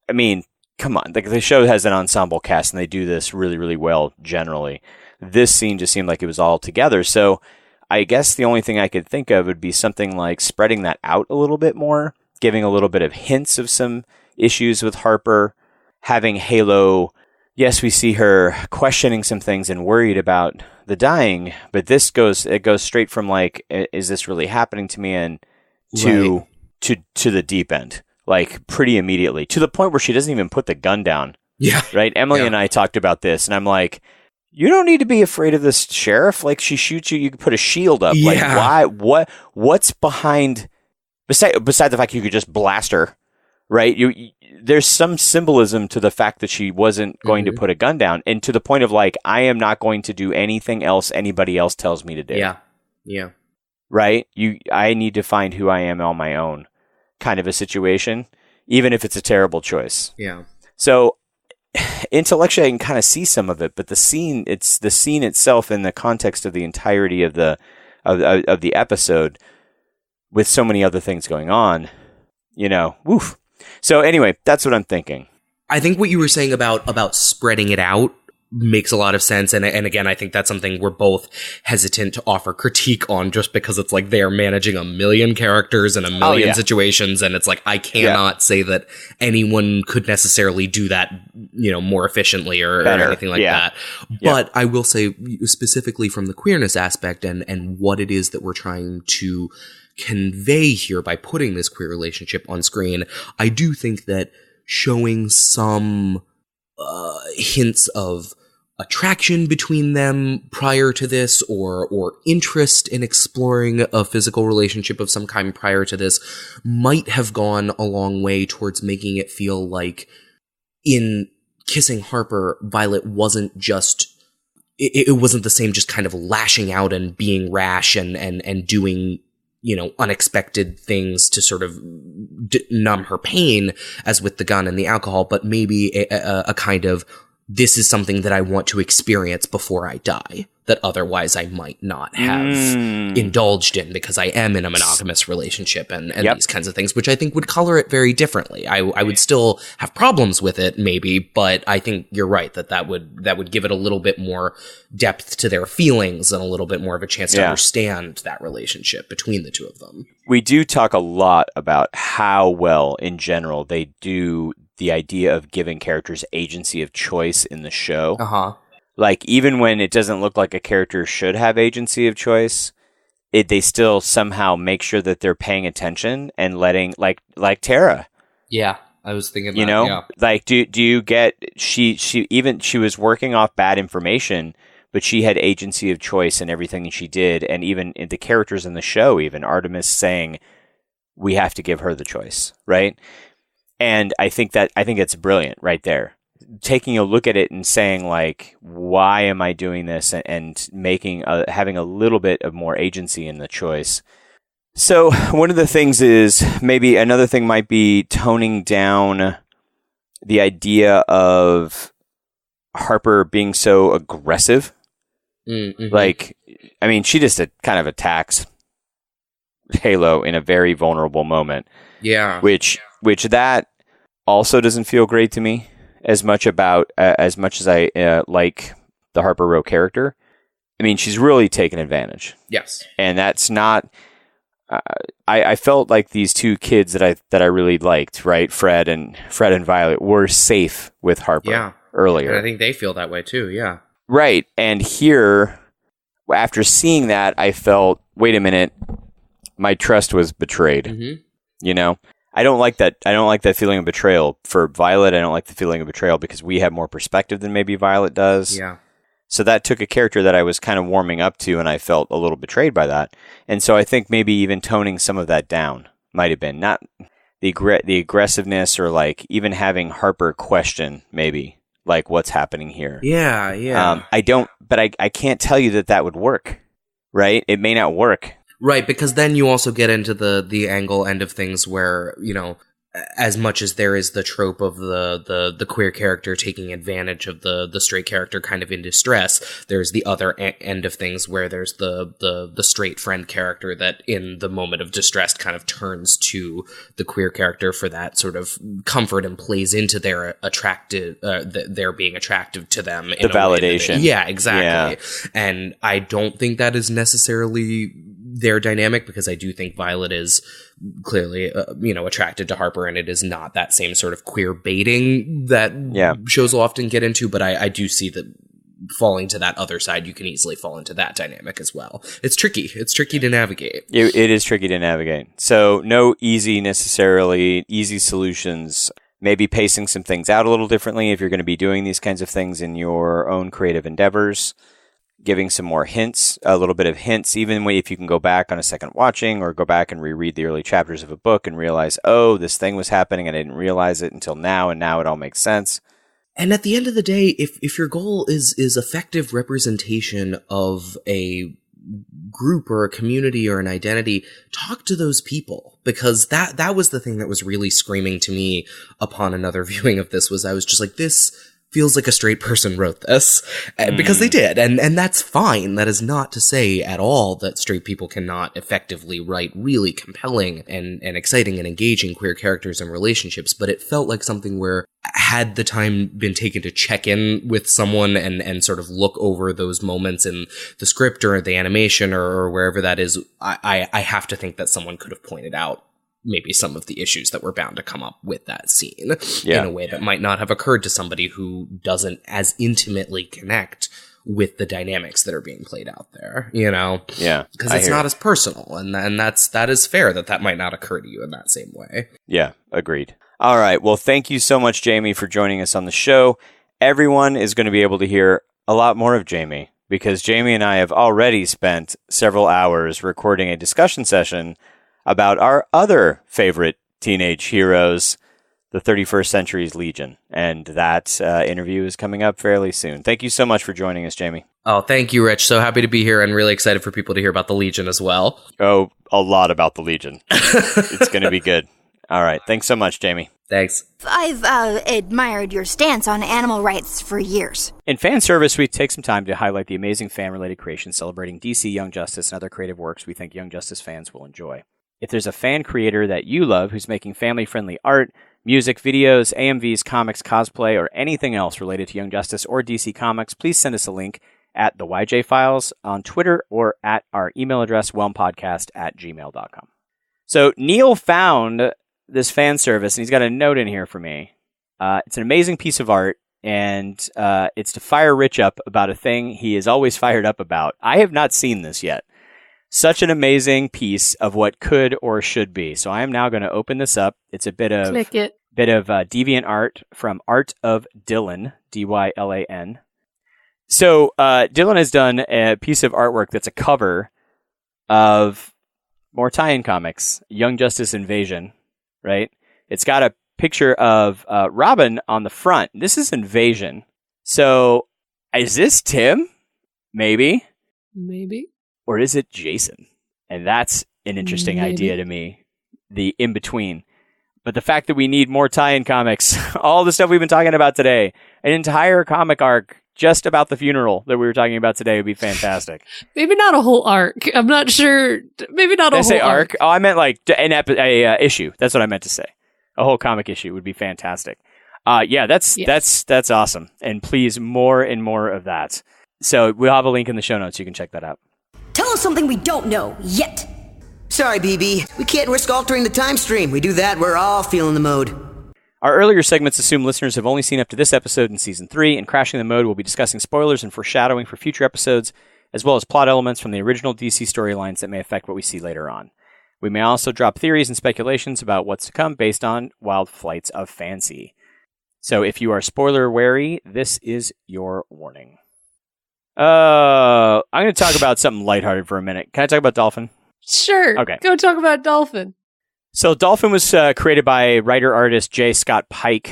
I mean, come on, the show has an ensemble cast and they do this really, really well generally. This scene just seemed like it was all together. So I guess the only thing I could think of would be something like spreading that out a little bit more, giving a little bit of hints of some issues with Harper, having Halo. Yes, we see her questioning some things and worried about the dying, but it goes straight from like, is this really happening to me? And to the deep end. Like pretty immediately, to the point where she doesn't even put the gun down. Yeah. Right? Emily and I talked about this, and I'm like, you don't need to be afraid of this sheriff. Like, she shoots you, you can put a shield up. Yeah. Like, why? What's behind, besides the fact you could just blast her, right? There's some symbolism to the fact that she wasn't going to put a gun down, and to the point of like, I am not going to do anything else anybody else tells me to do. Yeah. Yeah. Right? I need to find who I am on my own. Kind of a situation, even if it's a terrible choice. Yeah. So intellectually, I can kind of see some of it, but the scene itself in the context of the entirety of the episode, with so many other things going on, woof. So anyway, that's what I'm thinking. I think what you were saying about spreading it out makes a lot of sense. And again, I think that's something we're both hesitant to offer critique on, just because it's like they're managing a million characters and a million situations. And it's like, I cannot say that anyone could necessarily do that, more efficiently or anything like that. But I will say specifically from the queerness aspect and what it is that we're trying to convey here by putting this queer relationship on screen, I do think that showing some hints of attraction between them prior to this, or interest in exploring a physical relationship of some kind prior to this, might have gone a long way towards making it feel like in kissing Harper, Violet wasn't just, it wasn't the same just kind of lashing out and being rash and doing, unexpected things to sort of numb her pain as with the gun and the alcohol, but maybe a kind of, this is something that I want to experience before I die, that otherwise I might not have indulged in because I am in a monogamous relationship and these kinds of things, which I think would color it very differently. I would still have problems with it, maybe, but I think you're right that would give it a little bit more depth to their feelings and a little bit more of a chance to understand that relationship between the two of them. We do talk a lot about how well, in general, they do the idea of giving characters agency of choice in the show. Like, even when it doesn't look like a character should have agency of choice, they still somehow make sure that they're paying attention and letting, like Tara. Yeah, I was thinking that, like, do you get, she was working off bad information, but she had agency of choice in everything she did, and even in the characters in the show, even Artemis saying, we have to give her the choice, right? And I think it's brilliant right there. Taking a look at it and saying, like, why am I doing this? And having a little bit of more agency in the choice. So one of the things is, maybe another thing might be toning down the idea of Harper being so aggressive. Mm-hmm. Like, I mean, she just kind of attacks Halo in a very vulnerable moment. Yeah. Which that also doesn't feel great to me as much as I like the Harper Row character. I mean, she's really taken advantage. Yes. And that's not... I felt like these two kids that I really liked, right? Fred and Violet were safe with Harper earlier. And I think they feel that way too, yeah. Right. And here, after seeing that, I felt, wait a minute, my trust was betrayed. Mm-hmm. You know? I don't like that feeling of betrayal. For Violet, I don't like the feeling of betrayal because we have more perspective than maybe Violet does. Yeah. So that took a character that I was kind of warming up to, and I felt a little betrayed by that. And so I think maybe even toning some of that down might have been not the aggressiveness, or like even having Harper question maybe like what's happening here. Yeah. I can't tell you that would work, right? It may not work. Right, because then you also get into the angle end of things where, you know, as much as there is the trope of the queer character taking advantage of the straight character kind of in distress, there's the other end of things where there's the straight friend character that in the moment of distress kind of turns to the queer character for that sort of comfort and plays into their their being attractive to them. The validation. Yeah, exactly. Yeah. And I don't think that is necessarily their dynamic, because I do think Violet is clearly, attracted to Harper, and it is not that same sort of queer baiting that shows will often get into, but I do see that falling to that other side, you can easily fall into that dynamic as well. It's tricky. It's tricky to navigate. It is tricky to navigate. So no easy solutions. Maybe pacing some things out a little differently if you're going to be doing these kinds of things in your own creative endeavors. Giving some more hints, a little bit of hints, even if you can go back on a second watching or go back and reread the early chapters of a book and realize, oh, this thing was happening and I didn't realize it until now, and now it all makes sense. And at the end of the day, if your goal is effective representation of a group or a community or an identity, talk to those people, because that was the thing that was really screaming to me upon another viewing of this. Was I was just like, this feels like a straight person wrote this, because they did, and that's fine. That is not to say at all that straight people cannot effectively write really compelling and exciting and engaging queer characters and relationships, but it felt like something where, had the time been taken to check in with someone and sort of look over those moments in the script or the animation or wherever that is, I have to think that someone could have pointed out maybe some of the issues that were bound to come up with that scene in a way that might not have occurred to somebody who doesn't as intimately connect with the dynamics that are being played out there, you know? Yeah. Because it's not as personal, and that is fair that might not occur to you in that same way. Yeah, agreed. All right. Well, thank you so much, Jamie, for joining us on the show. Everyone is going to be able to hear a lot more of Jamie, because Jamie and I have already spent several hours recording a discussion session about our other favorite teenage heroes, the 31st Century's Legion. And that interview is coming up fairly soon. Thank you so much for joining us, Jamie. Oh, thank you, Rich. So happy to be here and really excited for people to hear about the Legion as well. Oh, a lot about the Legion. It's going to be good. All right. Thanks so much, Jamie. Thanks. I've admired your stance on animal rights for years. In fan service, we take some time to highlight the amazing fan-related creations celebrating DC, Young Justice, and other creative works we think Young Justice fans will enjoy. If there's a fan creator that you love who's making family-friendly art, music, videos, AMVs, comics, cosplay, or anything else related to Young Justice or DC Comics, please send us a link at the YJ Files on Twitter or at our email address, whelmpodcast@gmail.com. So Neal found this fan service, and he's got a note in here for me. It's an amazing piece of art, and it's to fire Rich up about a thing he is always fired up about. I have not seen this yet. Such an amazing piece of what could or should be. So I am now going to open this up. It's a bit of deviant art from Art of Dylan, Dylan. So Dylan has done a piece of artwork that's a cover of more tie-in comics, Young Justice Invasion, right? It's got a picture of Robin on the front. This is Invasion. So is this Tim? Maybe. Or is it Jason? And that's an interesting idea to me, the in-between. But the fact that we need more tie-in comics, all the stuff we've been talking about today, an entire comic arc just about the funeral that we were talking about today would be fantastic. Maybe not a whole arc. I'm not sure. Maybe not a whole arc. Oh, I meant like a issue. That's what I meant to say. A whole comic issue would be fantastic. That's awesome. And please, more and more of that. So we'll have a link in the show notes. You can check that out. Tell us something we don't know yet. Sorry, BB. We can't risk altering the time stream. We do that, we're all feeling the mode. Our earlier segments assume listeners have only seen up to this episode in Season 3, and Crashing the Mode will be discussing spoilers and foreshadowing for future episodes, as well as plot elements from the original DC storylines that may affect what we see later on. We may also drop theories and speculations about what's to come based on Wild Flights of Fancy. So if you are spoiler wary, this is your warning. I'm going to talk about something lighthearted for a minute. Can I talk about Dolphin? Sure. Okay. Go talk about Dolphin. So Dolphin was created by writer-artist J. Scott Pike.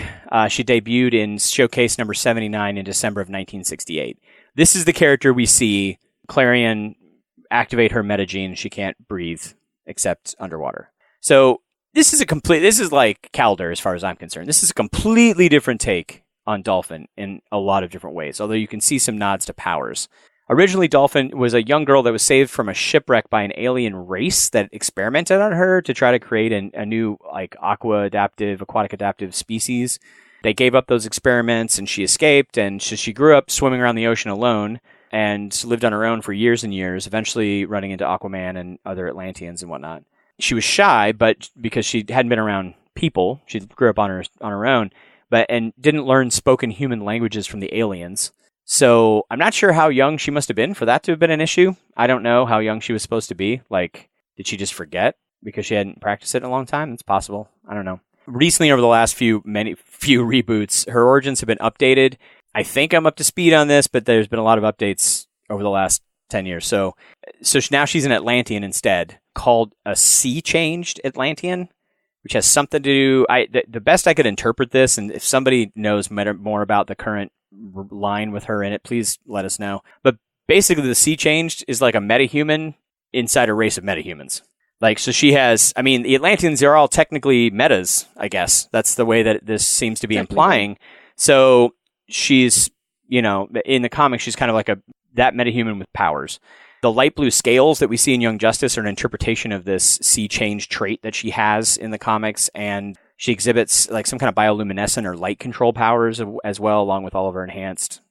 She debuted in Showcase number 79 in December of 1968. This is the character we see Klarion activate her metagene. She can't breathe except underwater. So this is like Calder as far as I'm concerned. This is a completely different take on Dolphin in a lot of different ways, although you can see some nods to powers. Originally, Dolphin was a young girl that was saved from a shipwreck by an alien race that experimented on her to try to create a new aquatic adaptive species. They gave up those experiments and she escaped, and she grew up swimming around the ocean alone and lived on her own for years and years, eventually running into Aquaman and other Atlanteans and whatnot. She was shy, but because she hadn't been around people, she grew up on her own, and didn't learn spoken human languages from the aliens. So I'm not sure how young she must have been for that to have been an issue. I don't know how young she was supposed to be. Like, did she just forget because she hadn't practiced it in a long time? It's possible. I don't know. Recently, over the last few reboots, her origins have been updated. I think I'm up to speed on this, but there's been a lot of updates over the last 10 years. So now she's an Atlantean instead, called a sea-changed Atlantean, which has something to do... the best I could interpret this, and if somebody knows more about the current line with her in it, please let us know. But basically, the sea changed is like a metahuman inside a race of metahumans. Like, so she has... I mean, the Atlanteans are all technically metas, I guess. That's the way that this seems to be implying. So she's, in the comics, she's kind of like that metahuman with powers. The light blue scales that we see in Young Justice are an interpretation of this sea change trait that she has in the comics, and she exhibits like some kind of bioluminescent or light control powers as well, along with all of her enhanced,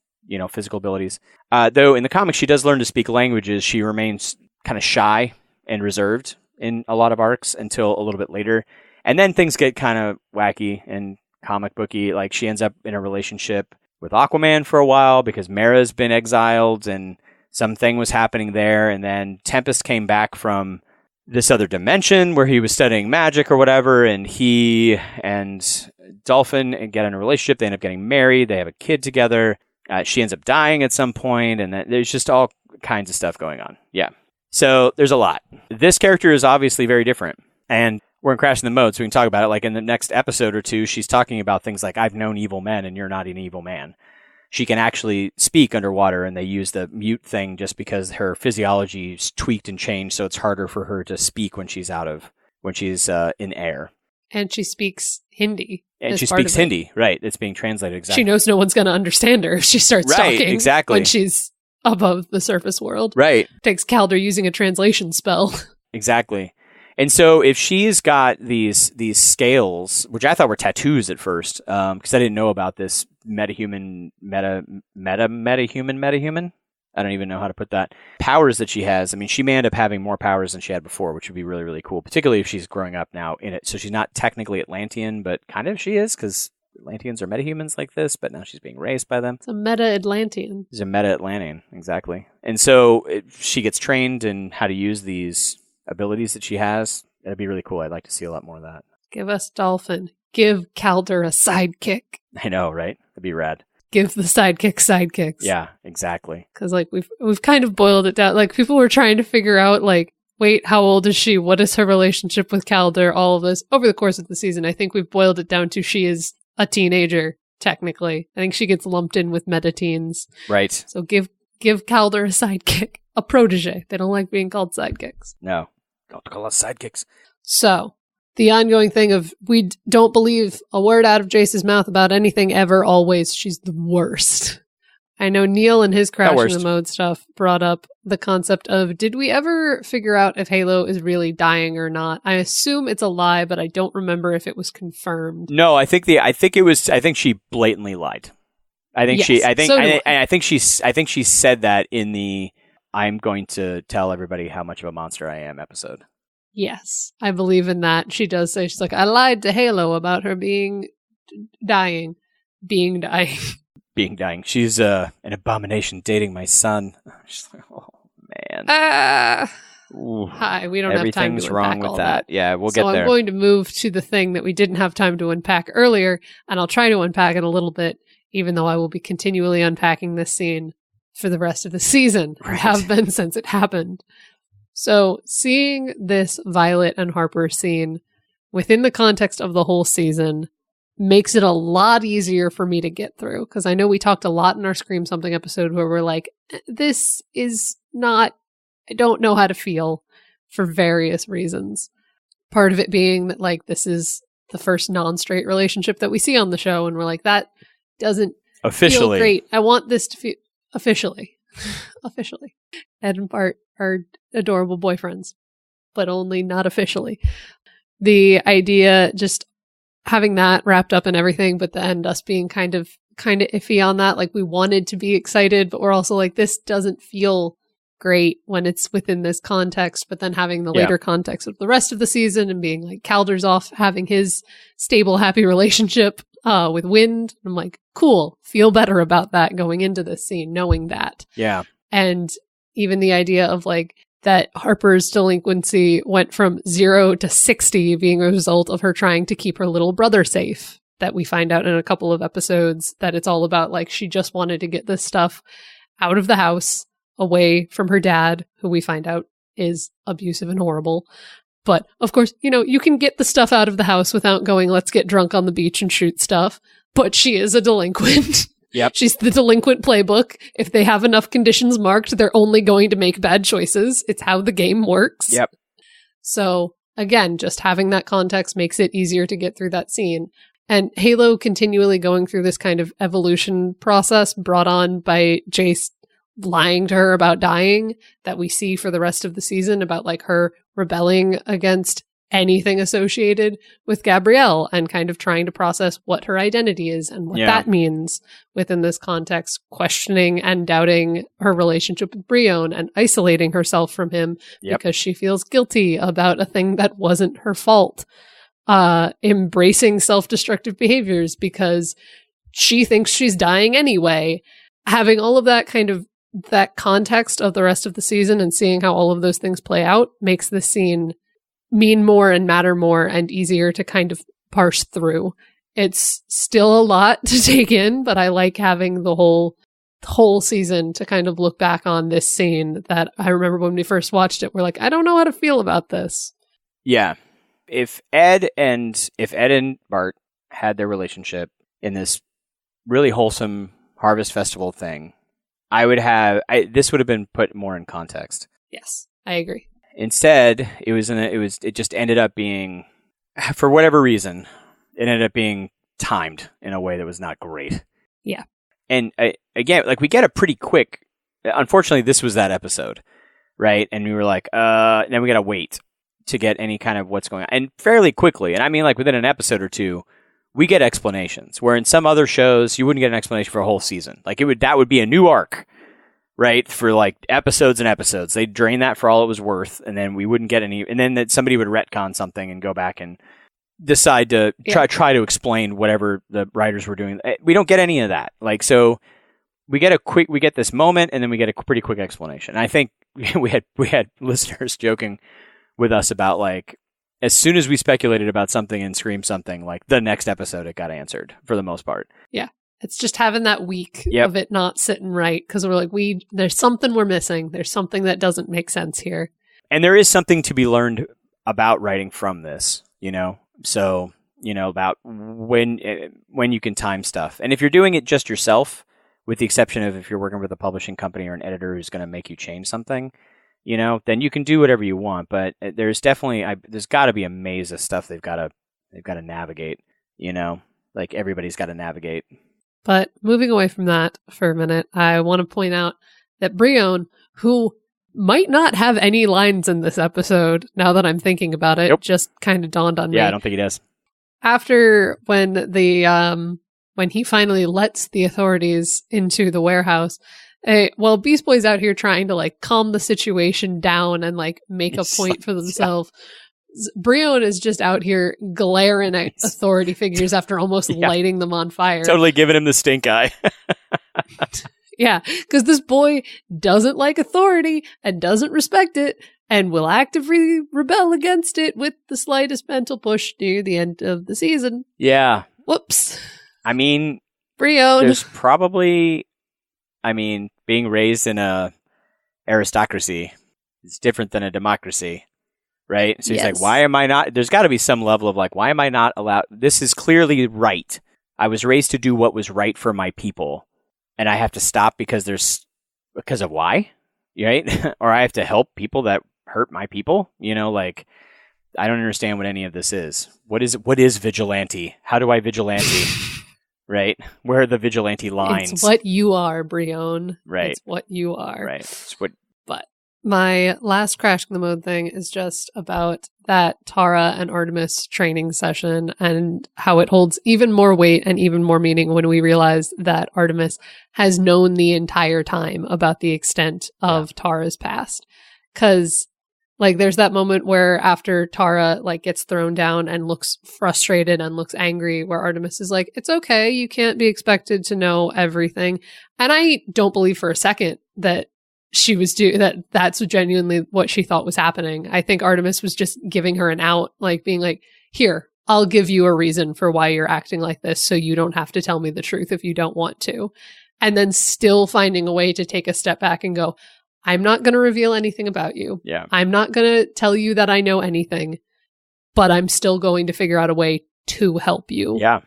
physical abilities. Though in the comics, she does learn to speak languages. She remains kind of shy and reserved in a lot of arcs until a little bit later. And then things get kind of wacky and comic booky. Like, she ends up in a relationship with Aquaman for a while because Mara's been exiled and something was happening there. And then Tempest came back from this other dimension where he was studying magic or whatever, and he and Dolphin get in a relationship. They end up getting married. They have a kid together. She ends up dying at some point, and there's just all kinds of stuff going on. Yeah. So there's a lot. This character is obviously very different, and we're in Crashing the Mode, so we can talk about it. Like, in the next episode or two, she's talking about things like, I've known evil men, and you're not an evil man. She can actually speak underwater, and they use the mute thing just because her physiology is tweaked and changed, so it's harder for her to speak when she's in air. And she speaks Hindi. And she speaks Hindi, right? It's being translated exactly. She knows no one's going to understand her if she starts talking. Exactly. When she's above the surface world. Right. Takes Calder using a translation spell. Exactly. And so if she's got these scales, which I thought were tattoos at first, because I didn't know about this metahuman. I don't even know how to put that. Powers that she has. I mean, she may end up having more powers than she had before, which would be really, really cool, particularly if she's growing up now in it. So she's not technically Atlantean, but kind of she is, because Atlanteans are metahumans like this, but now she's being raised by them. It's a meta-Atlantean. She's a meta-Atlantean, exactly. And so she gets trained in how to use these abilities that she has. That'd be really cool. I'd like to see a lot more of that. Give us Dolphin. Give Calder a sidekick. I know, right? That'd be rad. Give the sidekick sidekicks. Yeah, exactly. Because we've kind of boiled it down. Like, people were trying to figure out, like, wait, how old is she? What is her relationship with Calder? All of this over the course of the season. I think we've boiled it down to she is a teenager, technically. I think she gets lumped in with meta-teens. Right. So give Calder a sidekick. A protege. They don't like being called sidekicks. No. Don't call us sidekicks. So, the ongoing thing of we don't believe a word out of Jace's mouth about anything ever, always. She's the worst. I know Neal and his Crashing the Mode stuff brought up the concept of, did we ever figure out if Halo is really dying or not? I assume it's a lie, but I don't remember if it was confirmed. No, I think she blatantly lied. I think she said that in the I'm going to tell everybody how much of a monster I am episode. Yes, I believe in that. She does say, she's like, I lied to Halo about her being dying. Being dying. She's an abomination dating my son. She's like, oh, man. Hi, we don't have time to unpack everything's wrong with that. Yeah, we'll get there. So I'm going to move to the thing that we didn't have time to unpack earlier, and I'll try to unpack it a little bit, even though I will be continually unpacking this scene for the rest of the season. Right. I have been since it happened. So seeing this Violet and Harper scene within the context of the whole season makes it a lot easier for me to get through. Because I know we talked a lot in our Scream Something episode where we're like, this is not, I don't know how to feel for various reasons. Part of it being that like this is the first non-straight relationship that we see on the show. And we're like, that doesn't feel great. I want this to feel officially. Ed and Bart are adorable boyfriends, but only not officially. The idea, just having that wrapped up in everything, but then us being kind of iffy on that. Like we wanted to be excited, but we're also like, this doesn't feel great when it's within this context, but then having the later context of the rest of the season and being like Calder's off having his stable, happy relationship with Wind. I'm like, cool, feel better about that going into this scene, knowing that. Yeah. And even the idea of like that Harper's delinquency went from 0 to 60 being a result of her trying to keep her little brother safe. That we find out in a couple of episodes that it's all about like she just wanted to get this stuff out of the house, away from her dad, who we find out is abusive and horrible. But of course, you can get the stuff out of the house without going, let's get drunk on the beach and shoot stuff. But she is a delinquent. Yep. She's the delinquent playbook. If they have enough conditions marked, they're only going to make bad choices. It's how the game works. Yep. So again, just having that context makes it easier to get through that scene. And Halo continually going through this kind of evolution process brought on by Jace lying to her about dying that we see for the rest of the season about like her rebelling against anything associated with Gabrielle and kind of trying to process what her identity is and what that means within this context, questioning and doubting her relationship with Brion and isolating herself from him because she feels guilty about a thing that wasn't her fault. Embracing self-destructive behaviors because she thinks she's dying anyway. Having all of that kind of that context of the rest of the season and seeing how all of those things play out makes this scene mean more and matter more and easier to kind of parse through. It's still a lot to take in, but I like having the whole season to kind of look back on this scene that I remember when we first watched it, we're like, I don't know how to feel about this. Yeah. If Ed and Bart had their relationship in this really wholesome Harvest Festival thing, this would have been put more in context. Yes, I agree. Instead, it just ended up being, for whatever reason, it ended up being timed in a way that was not great. Yeah. And again, like we get a pretty quick, unfortunately, this was that episode, right? And we were like, then we got to wait to get any kind of what's going on. And fairly quickly, and I mean like within an episode or two, we get explanations. Where in some other shows, you wouldn't get an explanation for a whole season. Like that would be a new arc, right? For like episodes and episodes. They'd drain that for all it was worth, and then we wouldn't get any, and then that somebody would retcon something and go back and decide to try to explain whatever the writers were doing. We don't get any of that. Like, so we get this moment, and then we get a pretty quick explanation. And I think we had listeners joking with us about like, as soon as we speculated about something and Scream Something, like the next episode, it got answered for the most part. Yeah. It's just having that week of it not sitting right. Cause we're like, there's something we're missing. There's something that doesn't make sense here. And there is something to be learned about writing from this, so, about when you can time stuff. And if you're doing it just yourself, with the exception of if you're working with a publishing company or an editor who's going to make you change something, then you can do whatever you want. But there's definitely there's got to be a maze of stuff they've got to navigate. Like everybody's got to navigate. But moving away from that for a minute, I want to point out that Brion, who might not have any lines in this episode, now that I'm thinking about it, just kind of dawned on me. Yeah, I don't think he does. After when he finally lets the authorities into the warehouse, Beast Boy's out here trying to like calm the situation down and like make a point for themselves. Yeah. Brion is just out here glaring at authority figures after almost lighting them on fire. Totally giving him the stink eye. Yeah, because this boy doesn't like authority and doesn't respect it and will actively rebel against it with the slightest mental push near the end of the season. Yeah. Whoops. I mean, Brion. There's probably, being raised in a aristocracy is different than a democracy, right? So he's like, why am I not? There's got to be some level of like, why am I not allowed? This is clearly right. I was raised to do what was right for my people. And I have to stop because of why, right? Or I have to help people that hurt my people. I don't understand what any of this is. What is vigilante? How do I vigilante? Right? Where are the vigilante lines? It's what you are, Brion. Right. It's what you are. Right. But my last crashing the mode thing is just about that Tara and Artemis training session and how it holds even more weight and even more meaning when we realize that Artemis has known the entire time about the extent of Tara's past. Because there's that moment where after Tara gets thrown down and looks frustrated and looks angry, where Artemis is like, it's okay, you can't be expected to know everything. And I don't believe for a second that she was that's genuinely what she thought was happening. I think Artemis was just giving her an out, being like, here, I'll give you a reason for why you're acting like this so you don't have to tell me the truth if you don't want to. And then still finding a way to take a step back and go, I'm not going to reveal anything about you. Yeah. I'm not going to tell you that I know anything, but I'm still going to figure out a way to help you. Yeah.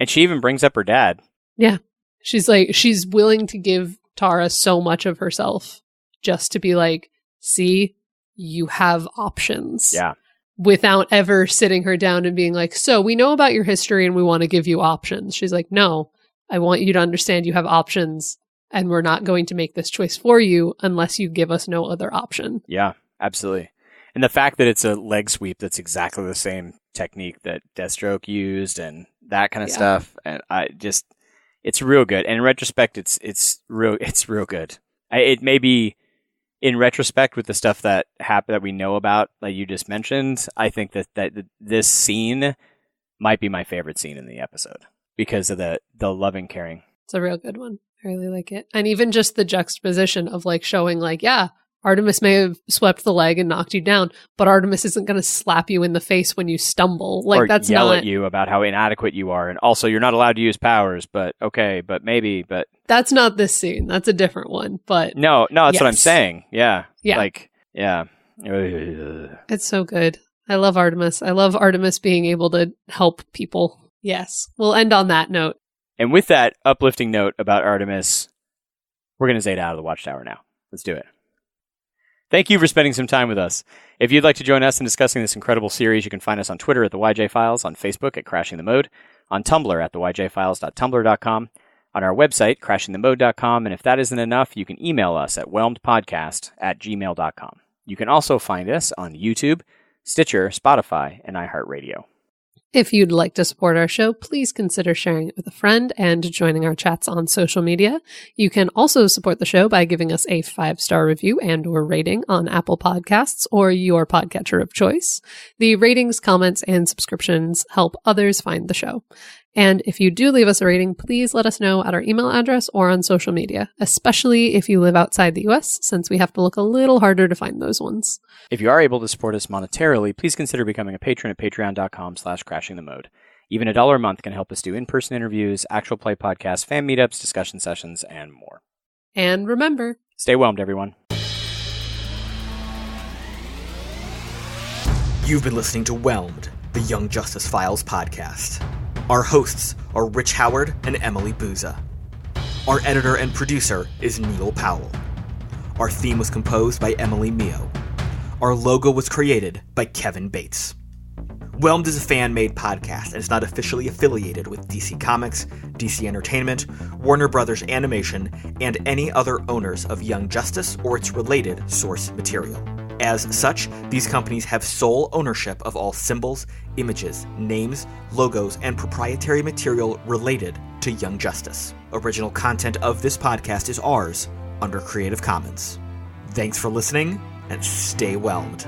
And she even brings up her dad. Yeah. She's willing to give Tara so much of herself just to be like, see, you have options. Yeah. Without ever sitting her down and being like, so we know about your history and we want to give you options. She's like, no, I want you to understand you have options and we're not going to make this choice for you unless you give us no other option. Yeah, absolutely. And the fact that it's a leg sweep that's exactly the same technique that Deathstroke used and that kind of stuff. And it's real good. And in retrospect, it's real good. It may be in retrospect with the stuff that happened that we know about, like you just mentioned. I think that this scene might be my favorite scene in the episode because of the loving, caring. It's a real good one. I really like it. And even just the juxtaposition of showing Artemis may have swept the leg and knocked you down, but Artemis isn't going to slap you in the face when you stumble. Or that's yell at you about how inadequate you are. And also, you're not allowed to use powers, but okay, but maybe, but... That's not this scene. That's a different one, but... No, that's what I'm saying. Yeah. Yeah. Yeah. It's so good. I love Artemis. I love Artemis being able to help people. Yes. We'll end on that note. And with that uplifting note about Artemis, we're going to Zeta out of the Watchtower now. Let's do it. Thank you for spending some time with us. If you'd like to join us in discussing this incredible series, you can find us on Twitter at the YJ Files, on Facebook at Crashing the Mode, on Tumblr at theyjfiles.tumblr.com, on our website, crashingthemode.com, and if that isn't enough, you can email us at whelmedpodcast@gmail.com. You can also find us on YouTube, Stitcher, Spotify, and iHeartRadio. If you'd like to support our show, please consider sharing it with a friend and joining our chats on social media. You can also support the show by giving us a 5-star review and/or rating on Apple Podcasts or your podcatcher of choice. The ratings, comments, and subscriptions help others find the show. And if you do leave us a rating, please let us know at our email address or on social media, especially if you live outside the US, since we have to look a little harder to find those ones. If you are able to support us monetarily, please consider becoming a patron at patreon.com/crashingthemode. Even $1 a month can help us do in-person interviews, actual play podcasts, fan meetups, discussion sessions, and more. And remember, stay whelmed, everyone. You've been listening to Whelmed, the Young Justice Files podcast. Our hosts are Rich Howard and Emily Booza. Our editor and producer is Neal Powell. Our theme was composed by Emily Mio. Our logo was created by Kevin Bates. Whelmed is a fan-made podcast and is not officially affiliated with DC Comics, DC Entertainment, Warner Brothers Animation, and any other owners of Young Justice or its related source material. As such, these companies have sole ownership of all symbols, images, names, logos, and proprietary material related to Young Justice. Original content of this podcast is ours under Creative Commons. Thanks for listening, and stay whelmed.